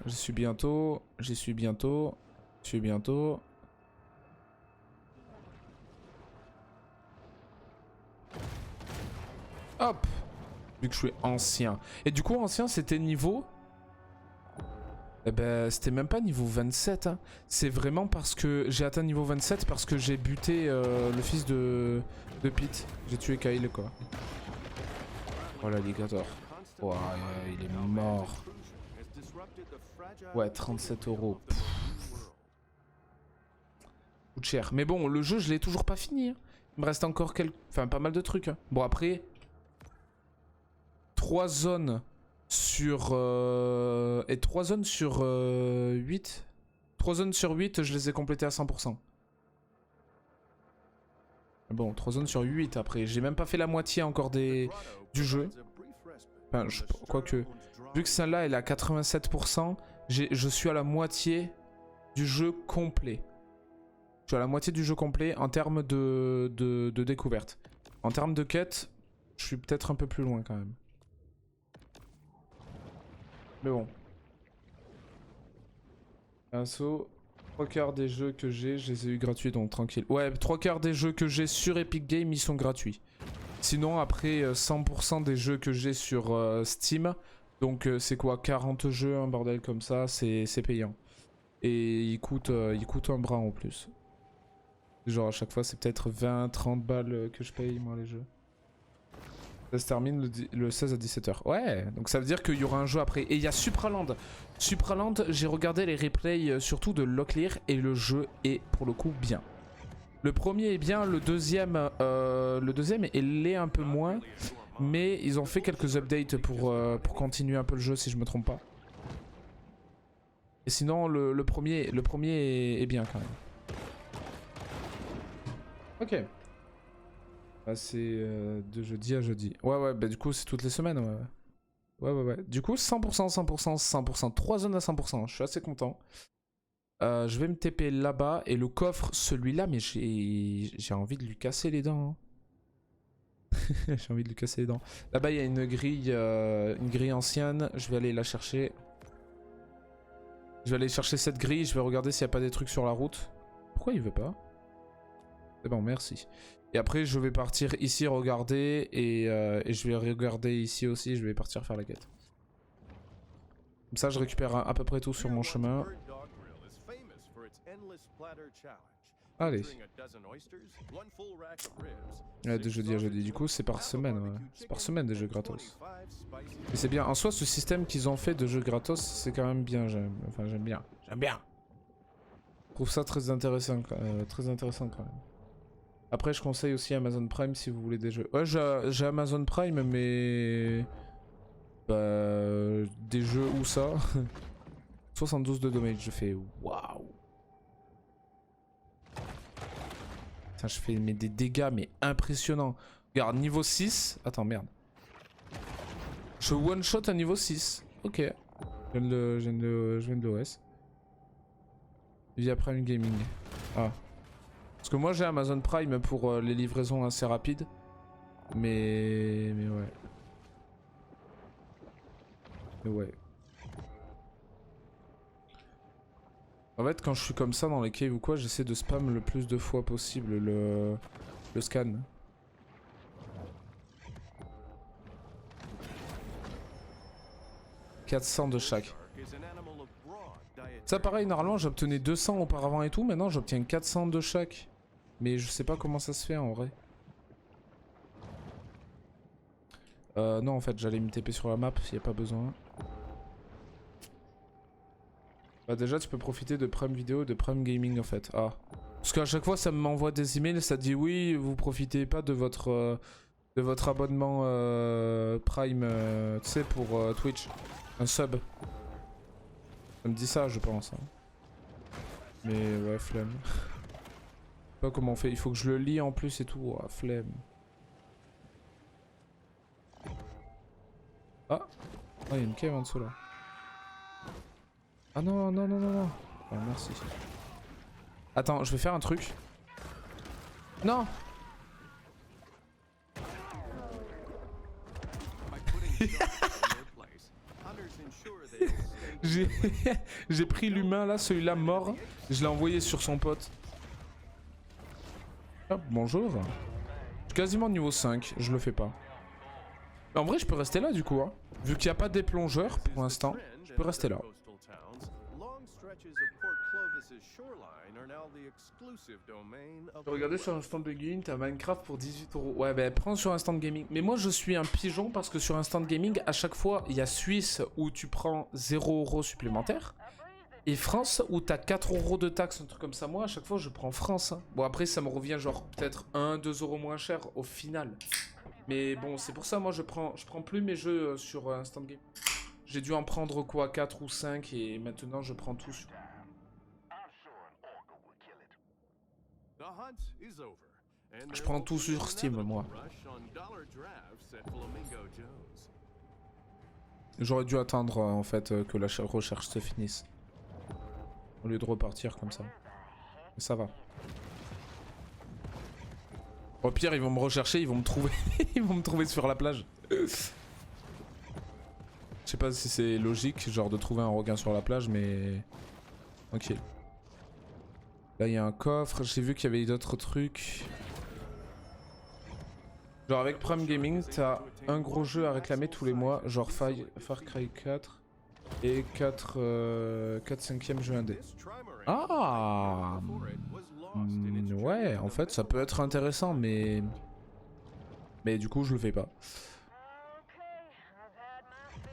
J'y suis bientôt. J'y suis bientôt. Je suis bientôt. Hop. Vu que je suis ancien. Et du coup, ancien, c'était niveau... Eh ben, c'était même pas niveau 27. Hein. C'est vraiment parce que j'ai atteint niveau 27 parce que j'ai buté le fils de Pete. J'ai tué Kyle, quoi. Oh, l'alligator. Oh, il est mort. Ouais, 37 €. Coûte cher. Mais bon, le jeu, je l'ai toujours pas fini. Hein. Il me reste encore pas mal de trucs. Hein. Bon, après... 3 zones... sur et 3 zones sur 8. 3 zones sur 8, je les ai complétées à 100%. Bon, 3 zones sur 8 après. J'ai même pas fait la moitié encore du jeu. Enfin, quoique. Vu que celle-là, elle est à 87%, je suis à la moitié du jeu complet. Je suis à la moitié du jeu complet en termes de découverte. En termes de quête, je suis peut-être un peu plus loin quand même. Mais bon. Inso, 3/4 des jeux que j'ai, je les ai eu gratuits, donc tranquille. Ouais, 3/4 des jeux que j'ai sur Epic Games, ils sont gratuits. Sinon, après, 100% des jeux que j'ai sur Steam, donc c'est quoi, 40 jeux, un bordel comme ça, c'est payant. Et il coûte un bras en plus. Genre à chaque fois, c'est peut-être 20-30 balles que je paye, moi, les jeux. Ça se termine le 16 à 17 h. Ouais, donc ça veut dire qu'il y aura un jeu après. Et il y a Supraland. Supraland, j'ai regardé les replays surtout de Locklear et le jeu est pour le coup bien. Le premier est bien, le deuxième il l'est un peu moins. Mais ils ont fait quelques updates pour continuer un peu le jeu si je me trompe pas. Et sinon le premier est bien quand même. Ok. Ah, c'est de jeudi à jeudi. Ouais, bah du coup, c'est toutes les semaines. Ouais. Du coup, 100%, 100%, 100%. 3 zones à 100%. Je suis assez content. Je vais me TP là-bas. Et le coffre, celui-là, mais j'ai envie de lui casser les dents. Hein. J'ai envie de lui casser les dents. Là-bas, il y a une grille ancienne. Je vais aller la chercher. Je vais aller chercher cette grille. Je vais regarder s'il n'y a pas des trucs sur la route. Pourquoi il veut pas? C'est bon, merci. Et après, je vais partir ici regarder et je vais regarder ici aussi. Je vais partir faire la quête. Comme ça, je récupère à peu près tout sur mon chemin. Allez. Ouais, de jeudi à jeudi. Du coup, c'est par semaine. Ouais. C'est par semaine des jeux gratos. Et c'est bien. En soi, ce système qu'ils ont fait de jeux gratos, c'est quand même bien. J'aime bien. J'aime bien. Je trouve ça très intéressant quand même. Après, je conseille aussi Amazon Prime si vous voulez des jeux. Ouais, j'ai Amazon Prime, mais... Bah... Des jeux où ça 72 de damage, je fais waouh. Putain, je fais des dégâts, mais impressionnants. Regarde, niveau 6. Attends, merde. Je one-shot à niveau 6. Ok. Je viens de l'OS. Via Prime Gaming. Ah. Parce que moi j'ai Amazon Prime pour les livraisons assez rapides. Mais ouais. Mais ouais. En fait, quand je suis comme ça dans les caves ou quoi, j'essaie de spam le plus de fois possible le scan. « 400 de chaque. » Ça pareil, normalement j'obtenais 200 auparavant et tout, maintenant j'obtiens 400 de chaque. Mais je sais pas comment ça se fait en vrai. Non en fait j'allais me TP sur la map, y a pas besoin. Bah déjà tu peux profiter de Prime Video, de Prime Gaming en fait. Ah. Parce qu'à chaque fois ça m'envoie des emails, ça dit oui vous profitez pas de votre abonnement Prime, tu sais pour Twitch. Un sub. Ça me dit ça je pense. Hein. Mais ouais flemme. Je sais pas comment on fait, il faut que je le lis en plus et tout. Oh, flemme. Ah. Ah il y a une cave en dessous là. Ah non non non non non. Ah, merci. Attends je vais faire un truc. Non. J'ai pris l'humain là, celui-là mort. Je l'ai envoyé sur son pote. Hop, bonjour. Je suis quasiment niveau 5, je le fais pas. Mais en vrai je peux rester là du coup hein. Vu qu'il n'y a pas des plongeurs pour l'instant, je peux rester là. Regardez sur Instant Gaming, t'as Minecraft pour 18 €. Ouais bah prends sur Instant Gaming. Mais moi je suis un pigeon parce que sur Instant Gaming, à chaque fois, il y a Suisse où tu prends 0 € supplémentaires. Et France où t'as 4 € de taxes, un truc comme ça. Moi à chaque fois je prends France. Hein. Bon après ça me revient genre peut-être 1-2 € moins cher au final. Mais bon c'est pour ça moi je prends plus mes jeux sur Instant Gaming. J'ai dû en prendre quoi 4 ou 5 et maintenant je prends tout sur... Je prends tout sur Steam, moi. J'aurais dû attendre en fait que la recherche se finisse. Au lieu de repartir comme ça. Mais ça va. Au pire, ils vont me rechercher, ils vont me trouver. Ils vont me trouver sur la plage. Je sais pas si c'est logique, genre de trouver un requin sur la plage, mais... Ok. Là il y a un coffre, j'ai vu qu'il y avait d'autres trucs. Genre avec Prime Gaming, t'as un gros jeu à réclamer tous les mois, genre Far Cry 4 et 4 5e jeux indé. Ah ouais, en fait ça peut être intéressant mais du coup je le fais pas.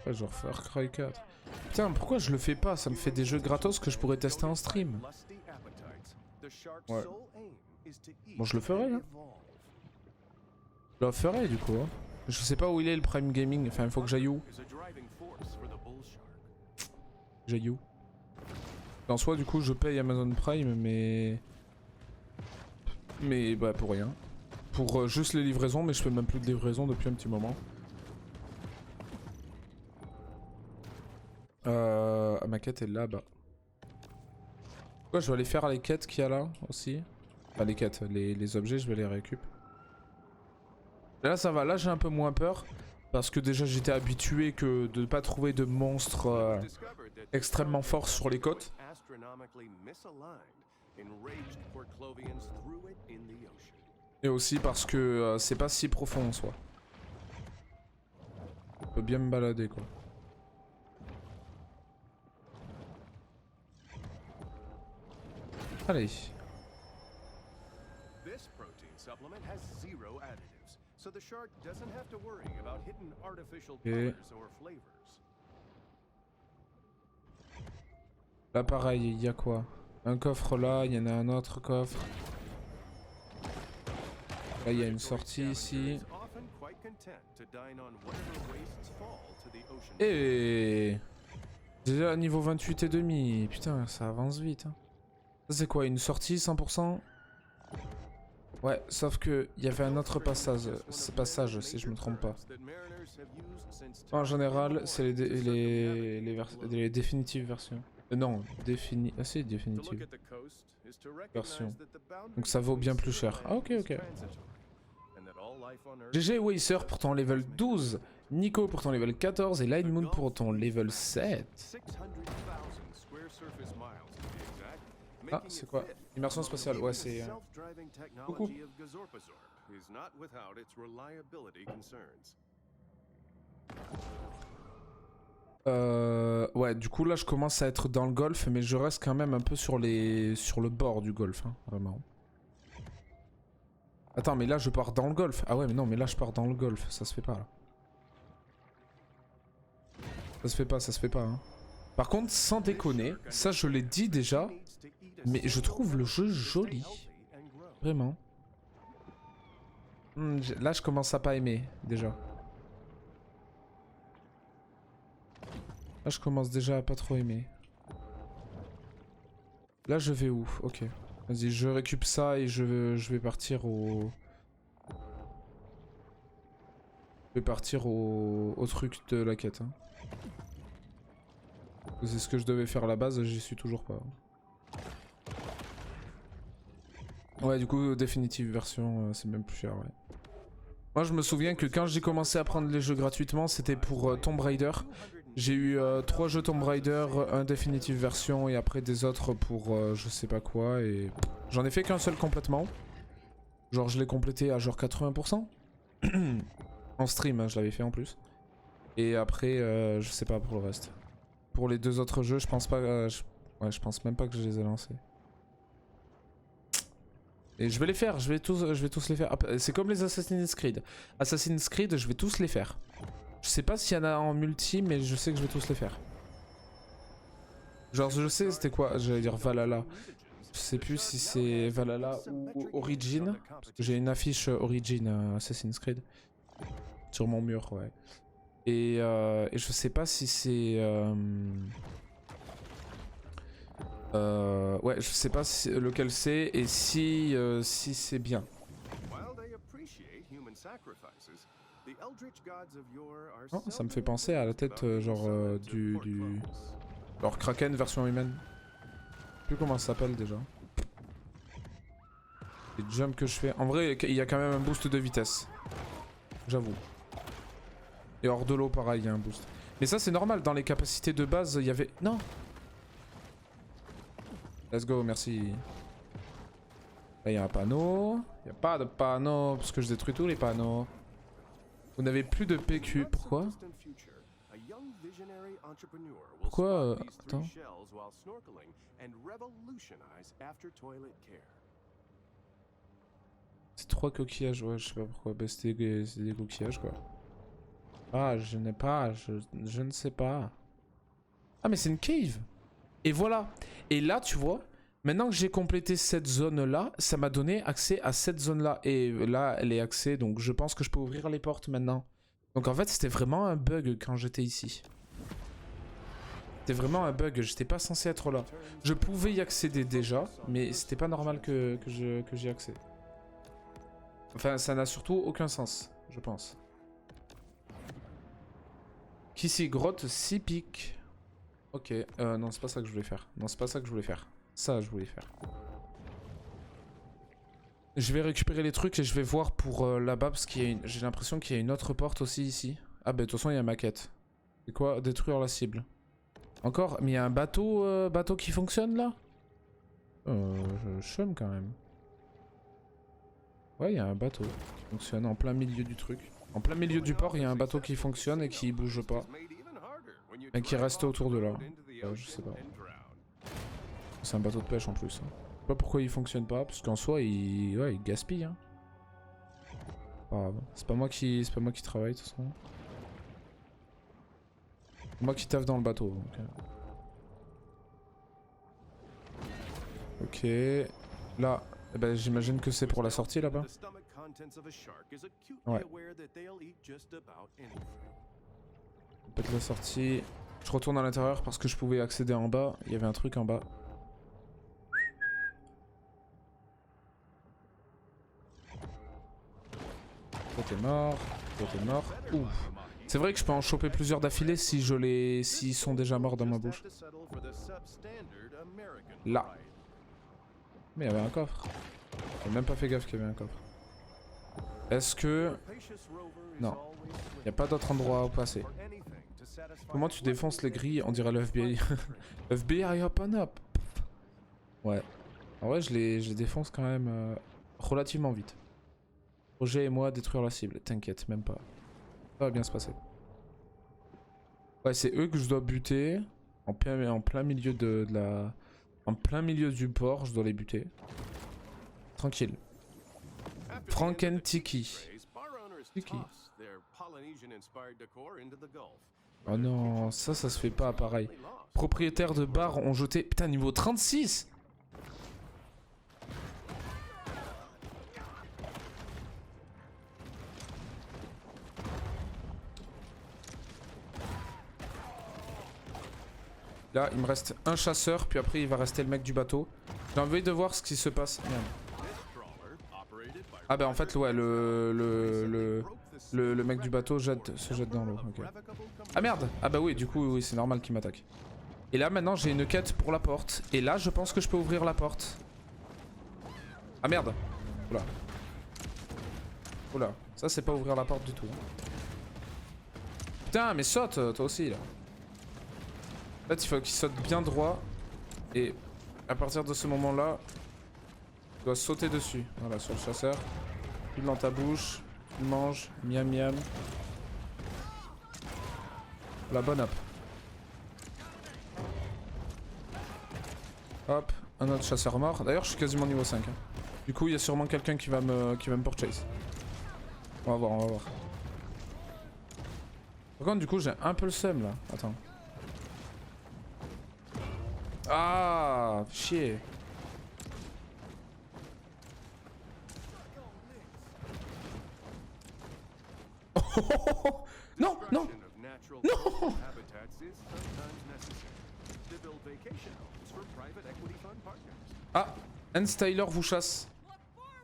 Ouais, genre Far Cry 4. Putain, pourquoi je le fais pas? Ça me fait des jeux gratos que je pourrais tester en stream. Ouais. Bon, je le ferai là. Je le ferai du coup. Hein. Je sais pas où il est le Prime Gaming. Enfin, il faut que j'aille où. J'aille où. En soi, du coup, je paye Amazon Prime, mais bah pour rien. Pour juste les livraisons, mais je fais même plus de livraison depuis un petit moment. Ma quête est là-bas. Pourquoi je vais aller faire les quêtes qu'il y a là aussi. Enfin les quêtes, les objets je vais les récupérer. Et là ça va, là j'ai un peu moins peur. Parce que déjà j'étais habitué que de ne pas trouver de monstres extrêmement forts sur les côtes. Et aussi parce que c'est pas si profond en soi. On peut bien me balader quoi. Allez. This protein supplement has 0 additives, so the shark doesn't have to worry about hidden artificial colors or flavors. Là pareil, il y a quoi? Un coffre là, il y en a un autre coffre. Là il y a une sortie ici. Et déjà niveau 28 et demi, putain ça avance vite. Hein. Ça c'est quoi, une sortie 100%? Ouais, sauf que il y avait un autre passage, si je me trompe pas. En général, c'est les définitives versions. Non, ah si, définitive version. Donc ça vaut bien plus cher. Ah ok, ok. GG Wacer pour ton level 12, Nico pour ton level 14 et Light Moon pour ton level 7. Ah, c'est quoi? Immersion spatiale, ouais, c'est... Coucou. Ouais, du coup là je commence à être dans le golf, mais je reste quand même un peu sur le bord du golf, hein, vraiment. Attends, mais là je pars dans le golf. Ah ouais, mais non, mais là je pars dans le golf, ça se fait pas là. Ça se fait pas, hein. Par contre, sans déconner, ça je l'ai dit déjà, mais je trouve le jeu joli. Vraiment. Là je commence à pas aimer, déjà. Là je commence déjà à pas trop aimer. Là je vais où? Ok. Vas-y, je récupère ça et je vais partir au... Je vais partir au truc de la quête. Hein. C'est ce que je devais faire à la base, j'y suis toujours pas. Ouais, du coup, définitive version, c'est même plus cher, ouais. Moi, je me souviens que quand j'ai commencé à prendre les jeux gratuitement, c'était pour Tomb Raider. J'ai eu 3 jeux Tomb Raider, un définitive version et après des autres pour je sais pas quoi. Et j'en ai fait qu'un seul complètement. Genre, je l'ai complété à genre 80%. En stream, hein, je l'avais fait en plus. Et après, je sais pas pour le reste. Pour les 2 autres jeux, je pense pas. Ouais, je pense même pas que je les ai lancés. Et je vais les faire, je vais tous les faire. C'est comme les Assassin's Creed. Assassin's Creed, je vais tous les faire. Je sais pas s'il y en a en multi, mais je sais que je vais tous les faire. Genre, je sais c'était quoi, j'allais dire Valhalla. Je sais plus si c'est Valhalla ou Origin. Parce que j'ai une affiche Origin Assassin's Creed. Sur mon mur, ouais. Et je sais pas si c'est... ouais, je sais pas si, lequel c'est et si c'est bien. Oh, ça me fait penser à la tête genre genre Kraken version humaine. Je sais plus comment ça s'appelle déjà. Les jumps que je fais. En vrai, il y a quand même un boost de vitesse. J'avoue. Et hors de l'eau, pareil, il y a un boost. Mais ça, c'est normal. Dans les capacités de base, il y avait... Non. Let's go, merci. Là, il y a un panneau. Il n'y a pas de panneau, parce que je détruis tous les panneaux. Vous n'avez plus de PQ. Pourquoi? Pourquoi attends. C'est 3 coquillages, ouais, je sais pas pourquoi. Bah, c'est des coquillages, quoi. Ah, je n'ai pas, je ne sais pas. Ah, mais c'est une cave. Et voilà. Et là, tu vois, maintenant que j'ai complété cette zone-là, ça m'a donné accès à cette zone-là. Et là, elle est accès, donc je pense que je peux ouvrir les portes maintenant. Donc en fait, c'était vraiment un bug quand j'étais ici. C'était vraiment un bug, j'étais pas censé être là. Je pouvais y accéder déjà, mais c'était pas normal que j'y accède. Enfin, ça n'a surtout aucun sens, je pense. Kissy grotte 6 pics. Ok, non, c'est pas ça que je voulais faire. Non, c'est pas ça que je voulais faire. Ça, je voulais faire. Je vais récupérer les trucs et je vais voir pour là-bas parce qu'il y a une... J'ai l'impression qu'il y a une autre porte aussi ici. Ah bah de toute façon il y a ma quête. C'est quoi? Détruire la cible. Encore? Mais il y a un bateau qui fonctionne là? Je chum quand même. Ouais, il y a un bateau qui fonctionne en plein milieu du truc. En plein milieu du port, il y a un bateau qui fonctionne et qui bouge pas. Et qui reste autour de là. Je sais pas. C'est un bateau de pêche en plus. Hein. Je sais pas pourquoi il fonctionne pas, parce qu'en soi, il gaspille. Hein. C'est pas moi qui travaille de toute façon. C'est moi qui taffe dans le bateau. Donc, Ok. Là, eh ben, j'imagine que c'est pour la sortie là-bas. Ouais. Peut-être la sortie. Je retourne à l'intérieur parce que je pouvais accéder en bas. Il y avait un truc en bas. Toi t'es mort. Toi t'es mort. Ouh. C'est vrai que je peux en choper plusieurs d'affilée si je les... s'ils sont déjà morts dans ma bouche. Là. Mais il y avait un coffre. J'ai même pas fait gaffe qu'il y avait un coffre. Est-ce que... Non. Il n'y a pas d'autre endroit où passer. Comment tu défonces les grilles? On dirait le FBI. FBI, open up. Ouais. En vrai, je les défonce quand même relativement vite. Roger et moi détruire la cible. T'inquiète, même pas. Ça va bien se passer. Ouais, c'est eux que je dois buter. En plein milieu de la... En plein milieu du port, je dois les buter. Tranquille. Franken Tiki. Tiki. Oh non, ça se fait pas pareil. Propriétaires de bar ont jeté... Putain, niveau 36. Là, il me reste un chasseur, puis après il va rester le mec du bateau. J'ai envie de voir ce qui se passe. Merde. Ah bah en fait, ouais, le mec du bateau se jette dans l'eau. Okay. Ah merde. Ah bah oui, du coup, oui, c'est normal qu'il m'attaque. Et là, maintenant, j'ai une quête pour la porte. Et là, je pense que je peux ouvrir la porte. Ah merde. Oula. Oula. Ça, c'est pas ouvrir la porte du tout. Putain, mais saute, toi aussi, là. En fait, il faut qu'il saute bien droit. Et à partir de ce moment-là, tu dois sauter dessus. Voilà, sur le chasseur. Puis dans ta bouche. Tu manges. Miam miam. La bonne up. Hop. Un autre chasseur mort. D'ailleurs, je suis quasiment niveau 5. Hein. Du coup, il y a sûrement quelqu'un qui va me purchase. On va voir, on va voir. Par contre, du coup, j'ai un peu le seum là. Attends. Ah, chier. Non, non, non. Ah, Hans Tyler vous chasse.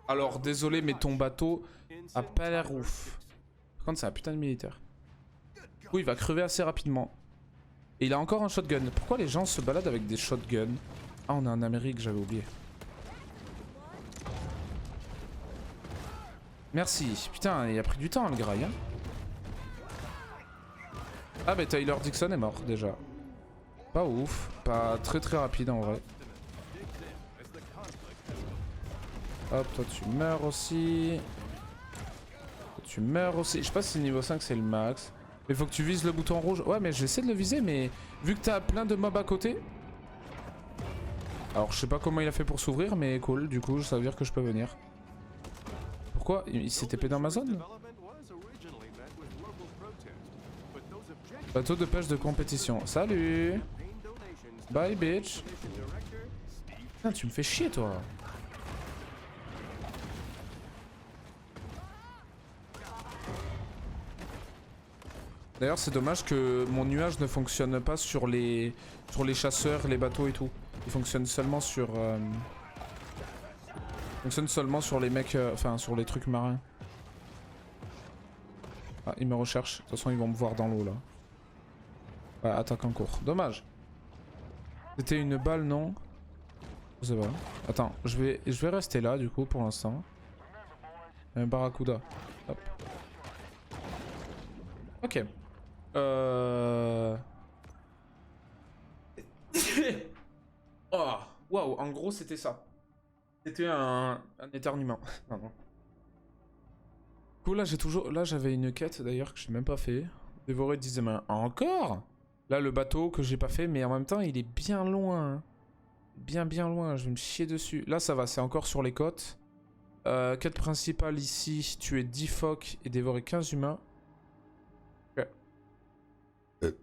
Alors, désolé, mais ton bateau a pas l'air ouf. Par contre, c'est un putain de militaire. Du coup, il va crever assez rapidement. Et il a encore un shotgun. Pourquoi les gens se baladent avec des shotguns? Ah, on est en Amérique, j'avais oublié. Merci. Putain, il a pris du temps, le graille. Hein. Ah, bah Tyler Dixon est mort, déjà. Pas ouf. Pas très très rapide, en vrai. Hop, toi tu meurs aussi. Toi, tu meurs aussi. Je sais pas si niveau 5 c'est le max. Il faut que tu vises le bouton rouge. Ouais, mais j'essaie de le viser, mais vu que t'as plein de mobs à côté. Alors, je sais pas comment il a fait pour s'ouvrir, mais cool. Du coup, ça veut dire que je peux venir. Pourquoi? Il s'est TP dans ma zone? Bateau de pêche de compétition. Salut! Bye, bitch! Putain, tu me fais chier, toi! D'ailleurs, c'est dommage que mon nuage ne fonctionne pas sur les chasseurs, les bateaux et tout. Il fonctionne seulement sur les mecs, enfin sur les trucs marins. Ah, ils me recherchent. De toute façon, ils vont me voir dans l'eau là. Ouais, attaque en cours. Dommage. C'était une balle, non? Je sais pas. Attends, je vais rester là du coup pour l'instant. Un barracuda. Hop. Ok. Oh, waouh, en gros c'était ça. C'était un éternuement. Non, non. Du coup là j'avais une quête d'ailleurs que j'ai même pas fait. Dévorer 10 mains. Encore? Là le bateau que j'ai pas fait, mais en même temps il est bien loin. Bien loin, je vais me chier dessus. Là ça va, c'est encore sur les côtes. Quête principale ici, tuer 10 phoques et dévorer 15 humains.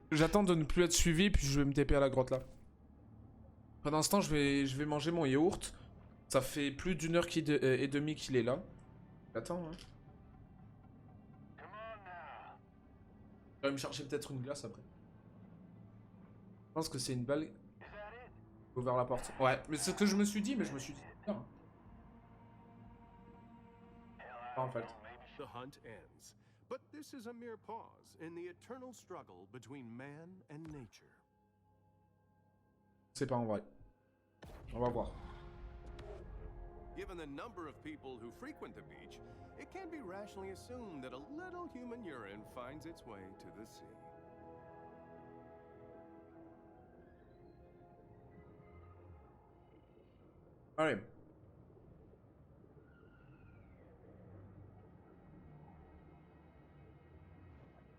J'attends de ne plus être suivi, puis je vais me TP à la grotte là. Pendant ce temps, je vais manger mon yaourt. Ça fait plus d'une heure et demie qu'il est là. Attends, hein. Je vais me chercher peut-être une glace après. Je pense que c'est une balle. J'ai ouvert la porte. Ouais, mais c'est ce que je me suis dit, mais je me suis dit. Non. Pas en fait. The hunt ends. But this is a mere pause in the eternal struggle between man and nature. C'est pas en vrai. On va voir. Given the number of people who frequent the beach, it can be rationally assumed that a little human urine finds its way to the sea. Allez.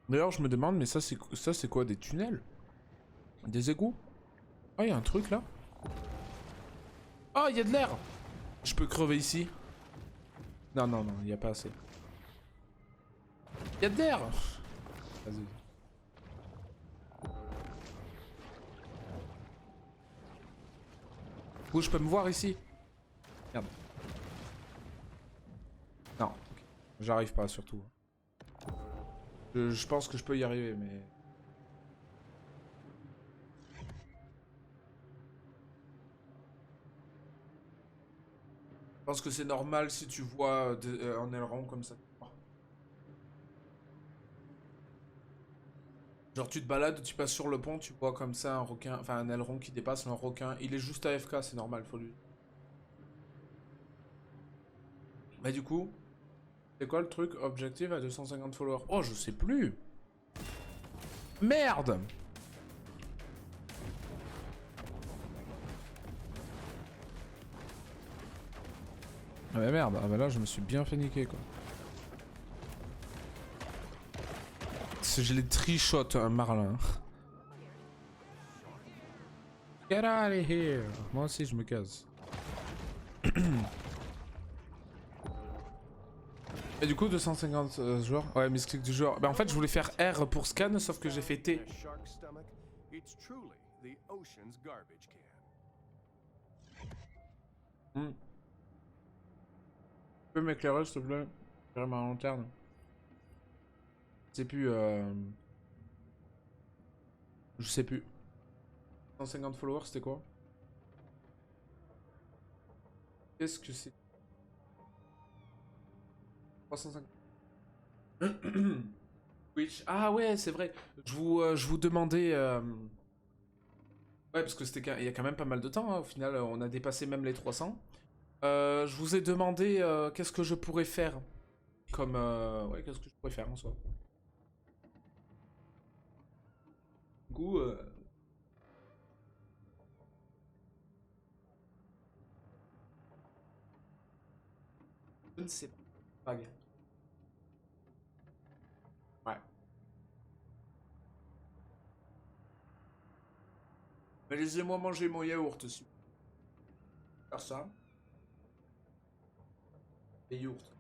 D'ailleurs, je me demande, mais ça c'est quoi, des tunnels? Des égouts? Ah, il y a un truc là. Ah, il y a de l'air. Je peux crever ici? Non, non, non, il n'y a pas assez. Il y a de l'air. Vas-y. Où je peux me voir ici? Merde. Non, ok. J'arrive pas surtout. Je pense que je peux y arriver, mais... Je pense que c'est normal si tu vois un aileron comme ça. Genre tu te balades, tu passes sur le pont, tu vois comme ça un requin, enfin un aileron qui dépasse un requin. Il est juste AFK, c'est normal, faut lui. Mais du coup, c'est quoi le truc? Objectif à 250 followers. Oh, je sais plus. Merde! Ah bah merde, ah bah là je me suis bien fait niquer quoi. Je l'ai trichote un marlin. Get out of here! Moi aussi je me casse. Et du coup 250 joueurs. Ouais, mes clics du joueur. Bah en fait je voulais faire R pour scan sauf que j'ai fait T. Hmm. Tu peux m'éclairer s'il te plaît? Éclairer ma lanterne. Je sais plus Je sais plus. 150 followers c'était quoi? Qu'est-ce que c'est? 350. Twitch. Ah ouais, c'est vrai. Je vous demandais... Ouais, parce que c'était il y a quand même pas mal de temps, hein. Au final, on a dépassé même les 300. Je vous ai demandé qu'est-ce que je pourrais faire. Comme... Ouais, qu'est-ce que je pourrais faire en soi. Du coup... Je ne sais pas. Ouais. Mais laissez-moi manger mon yaourt aussi. Faire ça. Et yaourt.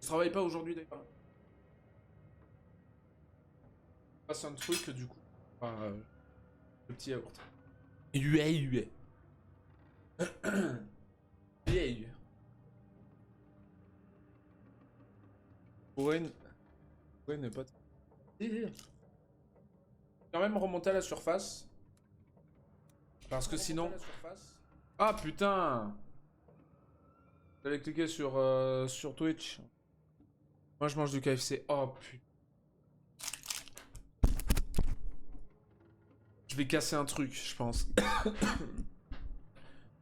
Je travaille pas aujourd'hui d'ailleurs. Je passe un truc du coup. Enfin, le petit yaourt. Hué. Hué. Owen n'est pas... Quand même remonter à la surface. Parce que sinon... Ah putain! J'avais cliqué sur Twitch. Moi je mange du KFC. Oh putain. Je vais casser un truc, je pense.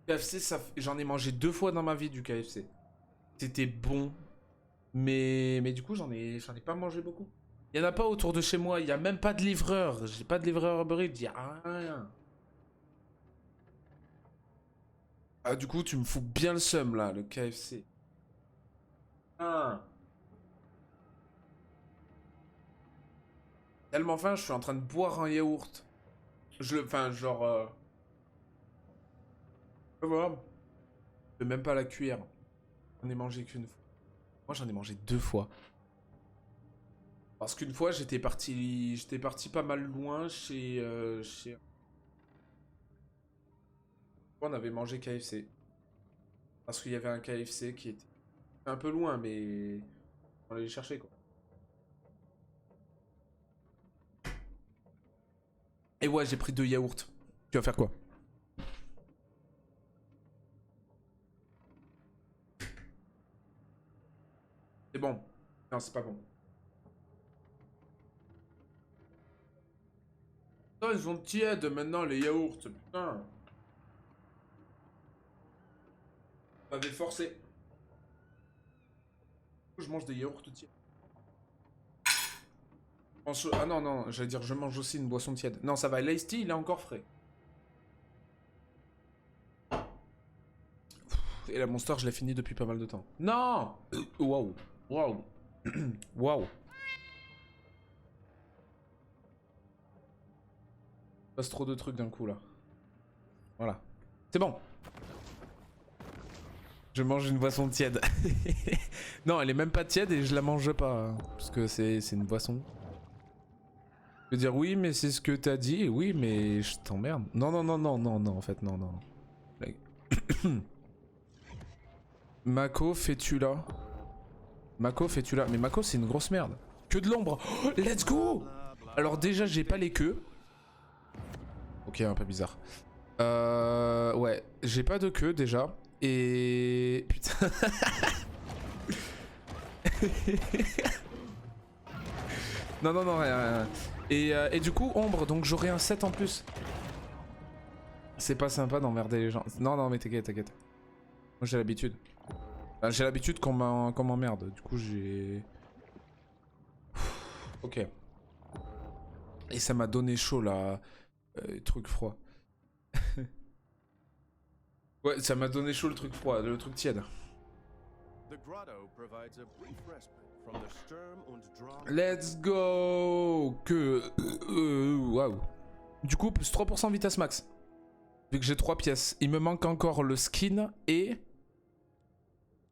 KFC, j'en ai mangé 2 fois dans ma vie du KFC. C'était bon. Mais du coup, j'en ai pas mangé beaucoup. Il y en a pas autour de chez moi. Il y a même pas de livreur. J'ai pas de livreur Uber Eats. Il y a rien. Ah, du coup, tu me fous bien le seum là, le KFC. Ah. Tellement faim, je suis en train de boire un yaourt. Enfin, genre... Voilà. Je peux même pas la cuire. J'en ai mangé qu'une fois. Moi, j'en ai mangé 2 fois. Parce qu'une fois, j'étais parti pas mal loin chez... On avait mangé KFC. Parce qu'il y avait un KFC qui était un peu loin, mais... On allait le chercher, quoi. Et ouais, j'ai pris 2 yaourts. Tu vas faire quoi? C'est bon. Non, c'est pas bon. Putain, ils sont tièdes maintenant, les yaourts. Putain. On m'avait forcé. Je mange des yaourts tièdes. Ah non, non, j'allais dire je mange aussi une boisson tiède. Non, ça va, l'Ice Tea, il est encore frais. Et la Monster, je l'ai fini depuis pas mal de temps. Non. Waouh. Waouh. Waouh. Passe trop de trucs d'un coup, là. Voilà. C'est bon. Je mange une boisson tiède. Non, elle est même pas tiède et je la mange pas. Hein, parce que c'est une boisson. Je veux dire oui, mais c'est ce que t'as dit. Oui, mais je t'emmerde. Non, non, non, non, non, non, en fait, non, non. Mako, fais-tu là? Mako, fais-tu là? Mais Mako, c'est une grosse merde. Que de l'ombre. Oh, let's go! Alors déjà, j'ai pas les queues. Ok, un peu bizarre. Ouais, j'ai pas de queue déjà. Et... Putain. Non, non, non, rien. Et du coup, ombre, donc j'aurai un 7 en plus. C'est pas sympa d'emmerder les gens. Non, non, mais t'inquiète, t'inquiète. Moi j'ai l'habitude. Enfin, j'ai l'habitude qu'on m'emmerde. Du coup, j'ai... Ok. Et ça m'a donné chaud là. Truc froid. Ouais, ça m'a donné chaud le truc froid, le truc tiède. Let's go. Que... Waouh. Du coup, plus 3% vitesse max. Vu que j'ai 3 pièces. Il me manque encore le skin et...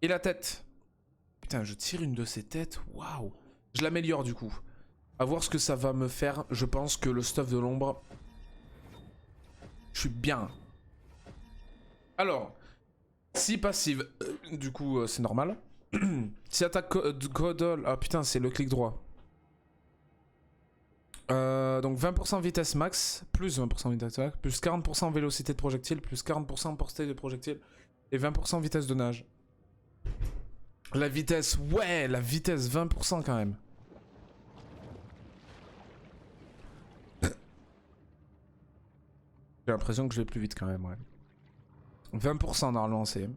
Et la tête. Putain, je tire une de ces têtes. Waouh. Je l'améliore du coup. À voir ce que ça va me faire. Je pense que le stuff de l'ombre... Je suis bien. Alors, si passive, du coup c'est normal. Si attaque Godol, ah putain c'est le clic droit. Donc 20% vitesse max, plus 20% vitesse max, plus 40% vélocité de projectile, plus 40% portée de projectile et 20% vitesse de nage. La vitesse, ouais, la vitesse 20% quand même. J'ai l'impression que je vais plus vite quand même, ouais. 20% normalement c'est.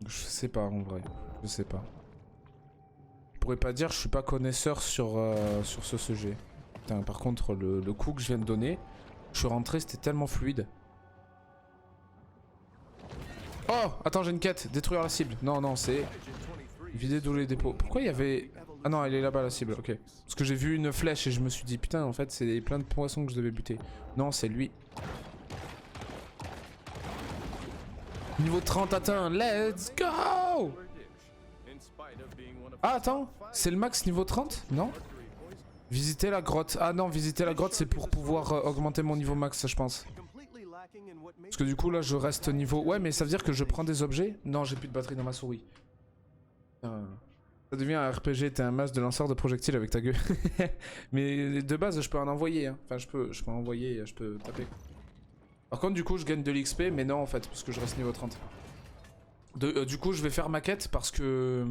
Je sais pas en vrai, je sais pas. Je pourrais pas dire, je suis pas connaisseur sur ce sujet. Putain, par contre le coup que je viens de donner, je suis rentré, c'était tellement fluide. Oh, attends, j'ai une quête, détruire la cible. Non, non, c'est vider tous les dépôts. Pourquoi il y avait... Ah non, elle est là-bas la cible, ok. Parce que j'ai vu une flèche et je me suis dit, putain, en fait, c'est plein de poissons que je devais buter. Non, c'est lui. Niveau 30 atteint, let's go! Ah, attends, c'est le max niveau 30? Non? Visiter la grotte. Ah non, visiter la grotte, c'est pour pouvoir augmenter mon niveau max, je pense. Parce que du coup, là, je reste niveau... Ouais, mais ça veut dire que je prends des objets? Non, j'ai plus de batterie dans ma souris. Ça devient un RPG, t'es un masque de lanceur de projectiles avec ta gueule. Mais de base, je peux en envoyer. Hein. Enfin, je peux envoyer, je peux taper. Par contre, du coup, je gagne de l'XP, mais non, en fait, parce que je reste niveau 30. Du coup, je vais faire ma quête parce que...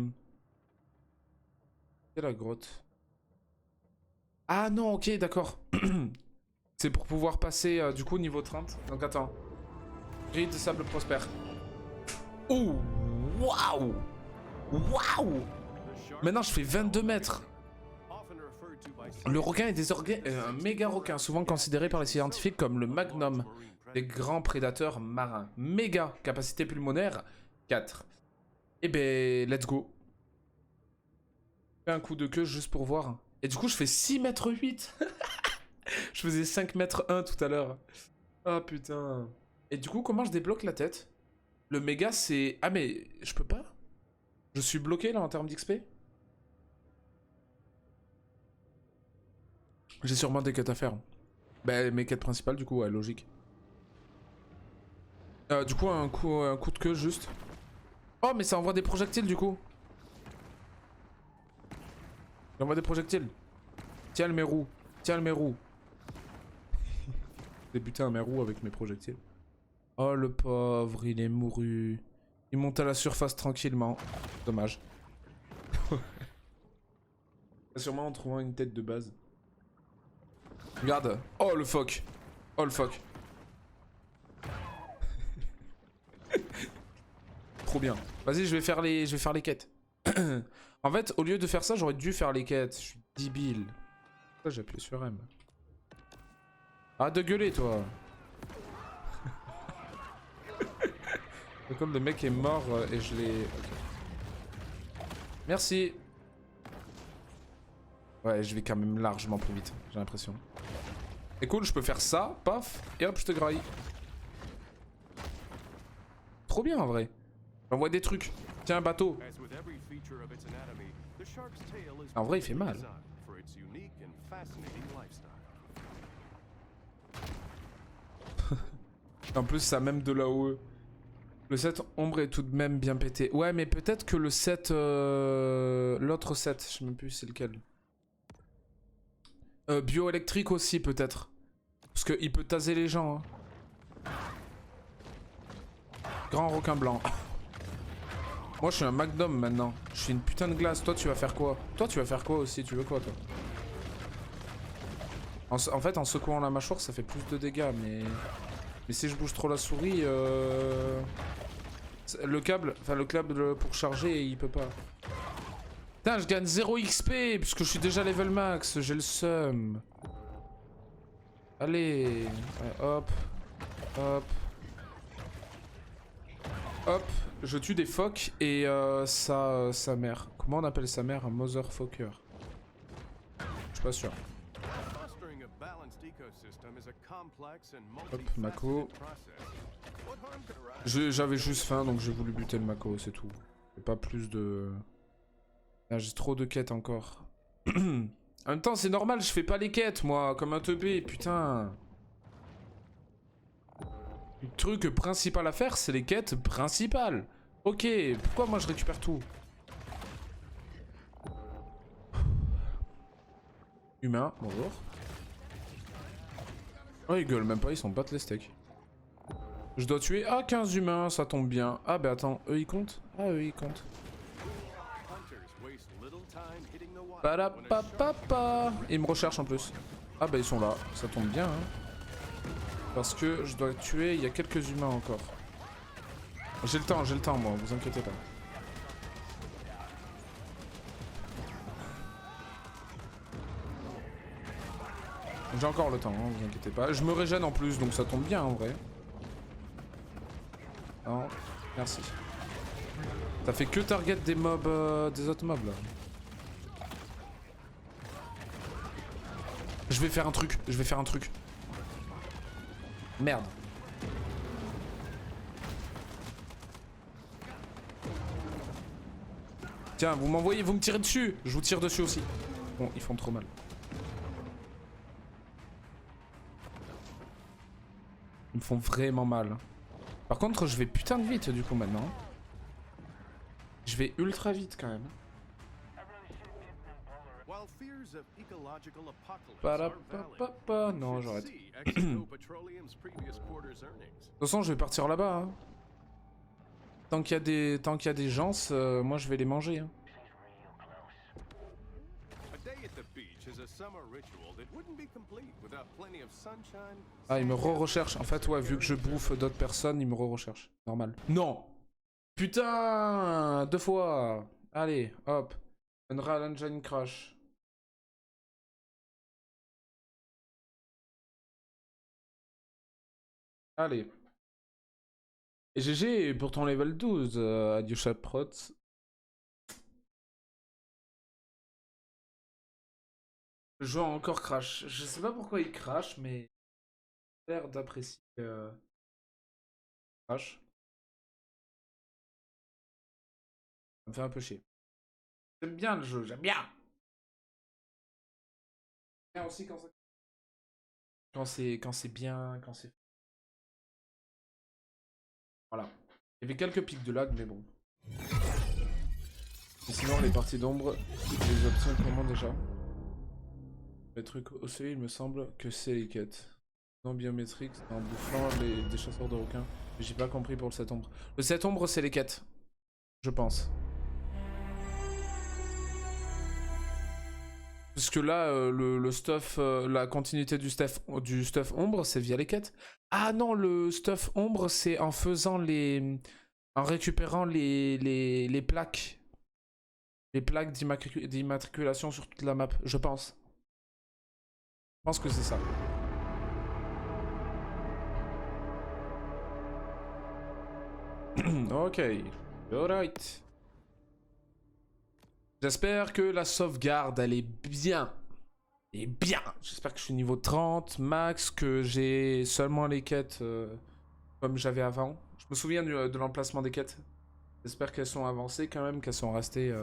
C'est la grotte. Ah non, ok, d'accord. C'est pour pouvoir passer, du coup, niveau 30. Donc, attends. Grille de sable prospère. Oh, waouh! Waouh! Maintenant, je fais 22 mètres. Le requin est désormais un méga requin, souvent considéré par les scientifiques comme le magnum des grands prédateurs marins. Méga capacité pulmonaire 4. Et ben, let's go. Je fais un coup de queue juste pour voir. Et du coup, je fais 6 mètres 8. Je faisais 5 mètres 1 tout à l'heure. Ah putain. Et du coup, comment je débloque la tête? Le méga, c'est... Ah mais, je peux pas? Je suis bloqué là en termes d'XP? J'ai sûrement des quêtes à faire. Bah, mes quêtes principales, du coup, ouais, logique. Du coup, un coup de queue juste. Oh, mais ça envoie des projectiles, du coup. Ça envoie des projectiles. Tiens le mérou. Tiens le mérou. J'ai buté un mérou avec mes projectiles. Oh, le pauvre, il est mouru. Il monte à la surface tranquillement. Dommage. Sûrement en trouvant une tête de base. Regarde. Oh le phoque. Oh le phoque. Trop bien. Vas-y, je vais faire les quêtes. En fait, au lieu de faire ça, j'aurais dû faire les quêtes. Je suis débile. Pourquoi j'ai appuyé sur M? Arrête de gueuler, toi. Comme le mec est mort et je l'ai... Okay. Merci. Ouais, je vais quand même largement plus vite, j'ai l'impression. C'est cool, je peux faire ça, paf, et hop, je te graille. Trop bien en vrai. J'envoie des trucs. Tiens, un bateau. En vrai, il fait mal. En plus, ça a même de l'AOE. Le set ombre est tout de même bien pété. Ouais, mais peut-être que le set... l'autre set, je sais même plus c'est lequel. Bioélectrique aussi, peut-être. Parce qu'il peut taser les gens. Hein. Grand requin blanc. Moi, je suis un Magnum maintenant. Je suis une putain de glace. Toi, tu vas faire quoi? Toi, tu vas faire quoi aussi? Tu veux quoi, toi? En fait, en secouant la mâchoire, ça fait plus de dégâts, mais... Mais si je bouge trop la souris, le câble pour charger, il peut pas. Putain, je gagne 0 XP puisque je suis déjà level max, j'ai le seum. Allez, ouais, hop, hop, hop. Je tue des phoques et sa mère. Comment on appelle sa mère? Un motherfucker. Je suis pas sûr. Hop, Mako. J'avais juste faim donc j'ai voulu buter le Mako, c'est tout. Et pas plus de... Ah, j'ai trop de quêtes encore. En même temps, c'est normal, je fais pas les quêtes, moi, comme un teubé, putain. Le truc principal à faire, c'est les quêtes principales. Ok, pourquoi moi je récupère tout? Humain, bonjour. Oh, ils gueulent même pas, ils s'en battent les steaks. Je dois tuer... Ah, 15 humains, ça tombe bien. Ah, bah attends, eux ils comptent? Ah, eux ils comptent. Padapapapa. Ils me recherchent en plus. Ah, bah ils sont là, ça tombe bien. Hein. Parce que je dois tuer, il y a quelques humains encore. J'ai le temps moi, vous inquiétez pas. J'ai encore le temps, hein, vous inquiétez pas. Je me régène en plus, donc ça tombe bien en vrai. Non, merci. Ça fait que target des mobs, des autres mobs là. Je vais faire un truc, Merde. Tiens, vous m'envoyez, vous me tirez dessus. Je vous tire dessus aussi. Bon, ils font trop mal. Ils me font vraiment mal. Par contre, je vais putain de vite du coup maintenant. Je vais ultra vite quand même. Parapapapa. Non, j'arrête. De toute façon, je vais partir là-bas. Hein. Tant qu'il y a des gens, moi je vais les manger. Hein. Ah, ils me re-recherchent. En fait, ouais, vu que je bouffe d'autres personnes, ils me re-recherchent. Normal. Non! Putain! 2 fois! Allez, hop. Unreal Engine crash. Allez. Et GG pour ton level 12, adieu Chaprot. Le joueur a encore crash. Je sais pas pourquoi il crash, mais... il a l'air d'apprécier... crash. Ça me fait un peu chier. J'aime bien le jeu, j'aime bien! Bien aussi quand c'est bien, quand c'est... Voilà. Il y avait quelques pics de lag, mais bon. Et sinon, les parties d'ombre, les options comment déjà? Les trucs OCE, il me semble que c'est les quêtes. Non biométrique, c'est en bouffant des chasseurs de requins. J'ai pas compris pour le 7 ombre. Le 7 ombre, c'est les quêtes. Je pense. Parce que là, le stuff, la continuité du stuff ombre, c'est via les quêtes. Ah non, le stuff ombre, c'est en faisant les... En récupérant les plaques. Les plaques d'immatriculation sur toute la map, je pense. Je pense que c'est ça. Ok, alright. J'espère que la sauvegarde, elle est bien. Elle est bien. J'espère que je suis niveau 30, max, que j'ai seulement les quêtes comme j'avais avant. Je me souviens de l'emplacement des quêtes. J'espère qu'elles sont avancées quand même, qu'elles sont restées...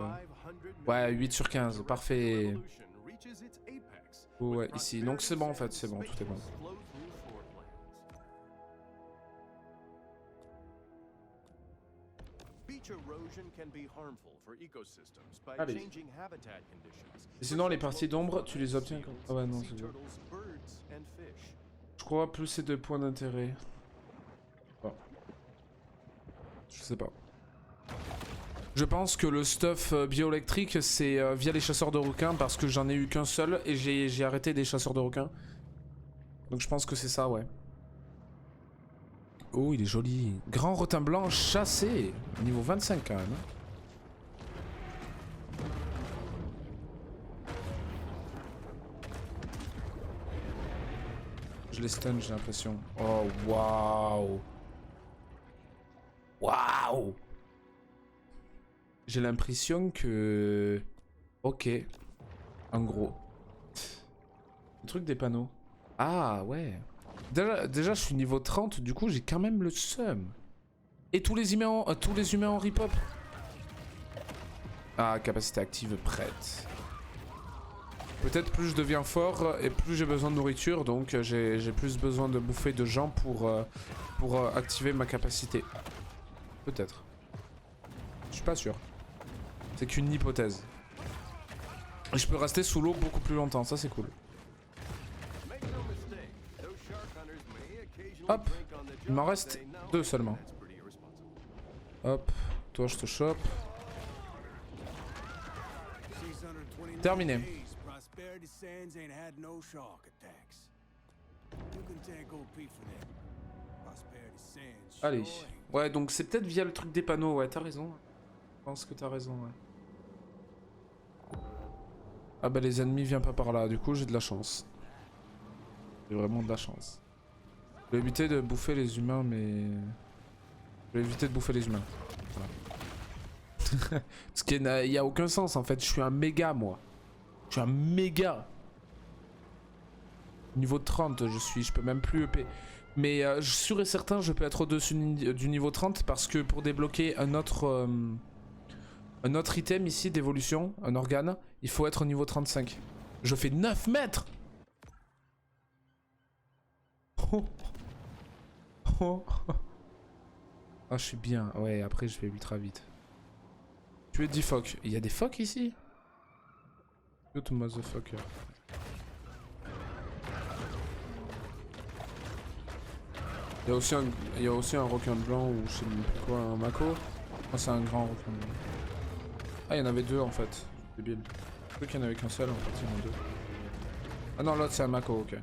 Ouais, 8 sur 15, parfait. Ouais, ici. Donc c'est bon en fait, c'est bon, tout est bon. Allez. Et sinon, les parties d'ombre, tu les obtiens quand... Ah ouais, non, c'est bien. Je crois plus c'est 2 points d'intérêt. Bon. Je sais pas. Je pense que le stuff bioélectrique, c'est via les chasseurs de requins parce que j'en ai eu qu'un seul et j'ai arrêté des chasseurs de requins. Donc je pense que c'est ça, ouais. Oh, il est joli. Grand rotin blanc chassé. Niveau 25 quand même. Je les stun, j'ai l'impression. Oh, waouh. Waouh. J'ai l'impression que... Ok. En gros. Le truc des panneaux. Ah, ouais. Déjà, je suis niveau 30, du coup, j'ai quand même le seum. Et tous les humains en rip-hop. Ah, capacité active prête. Peut-être plus je deviens fort et plus j'ai besoin de nourriture, donc j'ai plus besoin de bouffer de gens pour activer ma capacité. Peut-être. Je suis pas sûr. C'est qu'une hypothèse. Et je peux rester sous l'eau beaucoup plus longtemps, ça c'est cool. Hop, il m'en reste 2 seulement. Hop, toi je te chope. Terminé. Allez. Ouais, donc c'est peut-être via le truc des panneaux, ouais, t'as raison. Je pense que t'as raison, ouais. Ah bah les ennemis viennent pas par là, du coup j'ai de la chance. J'ai vraiment de la chance. Je vais éviter de bouffer les humains, mais... Je vais éviter de bouffer les humains. Voilà. Parce qu'il n'y a aucun sens en fait, je suis un méga moi. Je suis un méga. Niveau 30 je peux même plus EP. Mais je suis sûr et certain je peux être au-dessus du niveau 30 parce que pour débloquer un autre item ici d'évolution, un organe, il faut être au niveau 35. Je fais 9 mètres. Oh. Oh. Ah, je suis bien. Ouais, après je vais ultra vite. Tu es 10 phoques. Il y a des phoques ici? Good motherfucker. Il y a aussi un requin blanc ou je sais même plus quoi, un mako. Ah, c'est un grand requin blanc. Ah, il y en avait 2 en fait. Débile. Je crois qu'il y en avait qu'un seul en fait, il y en a 2. Ah non, l'autre c'est un mako, ok.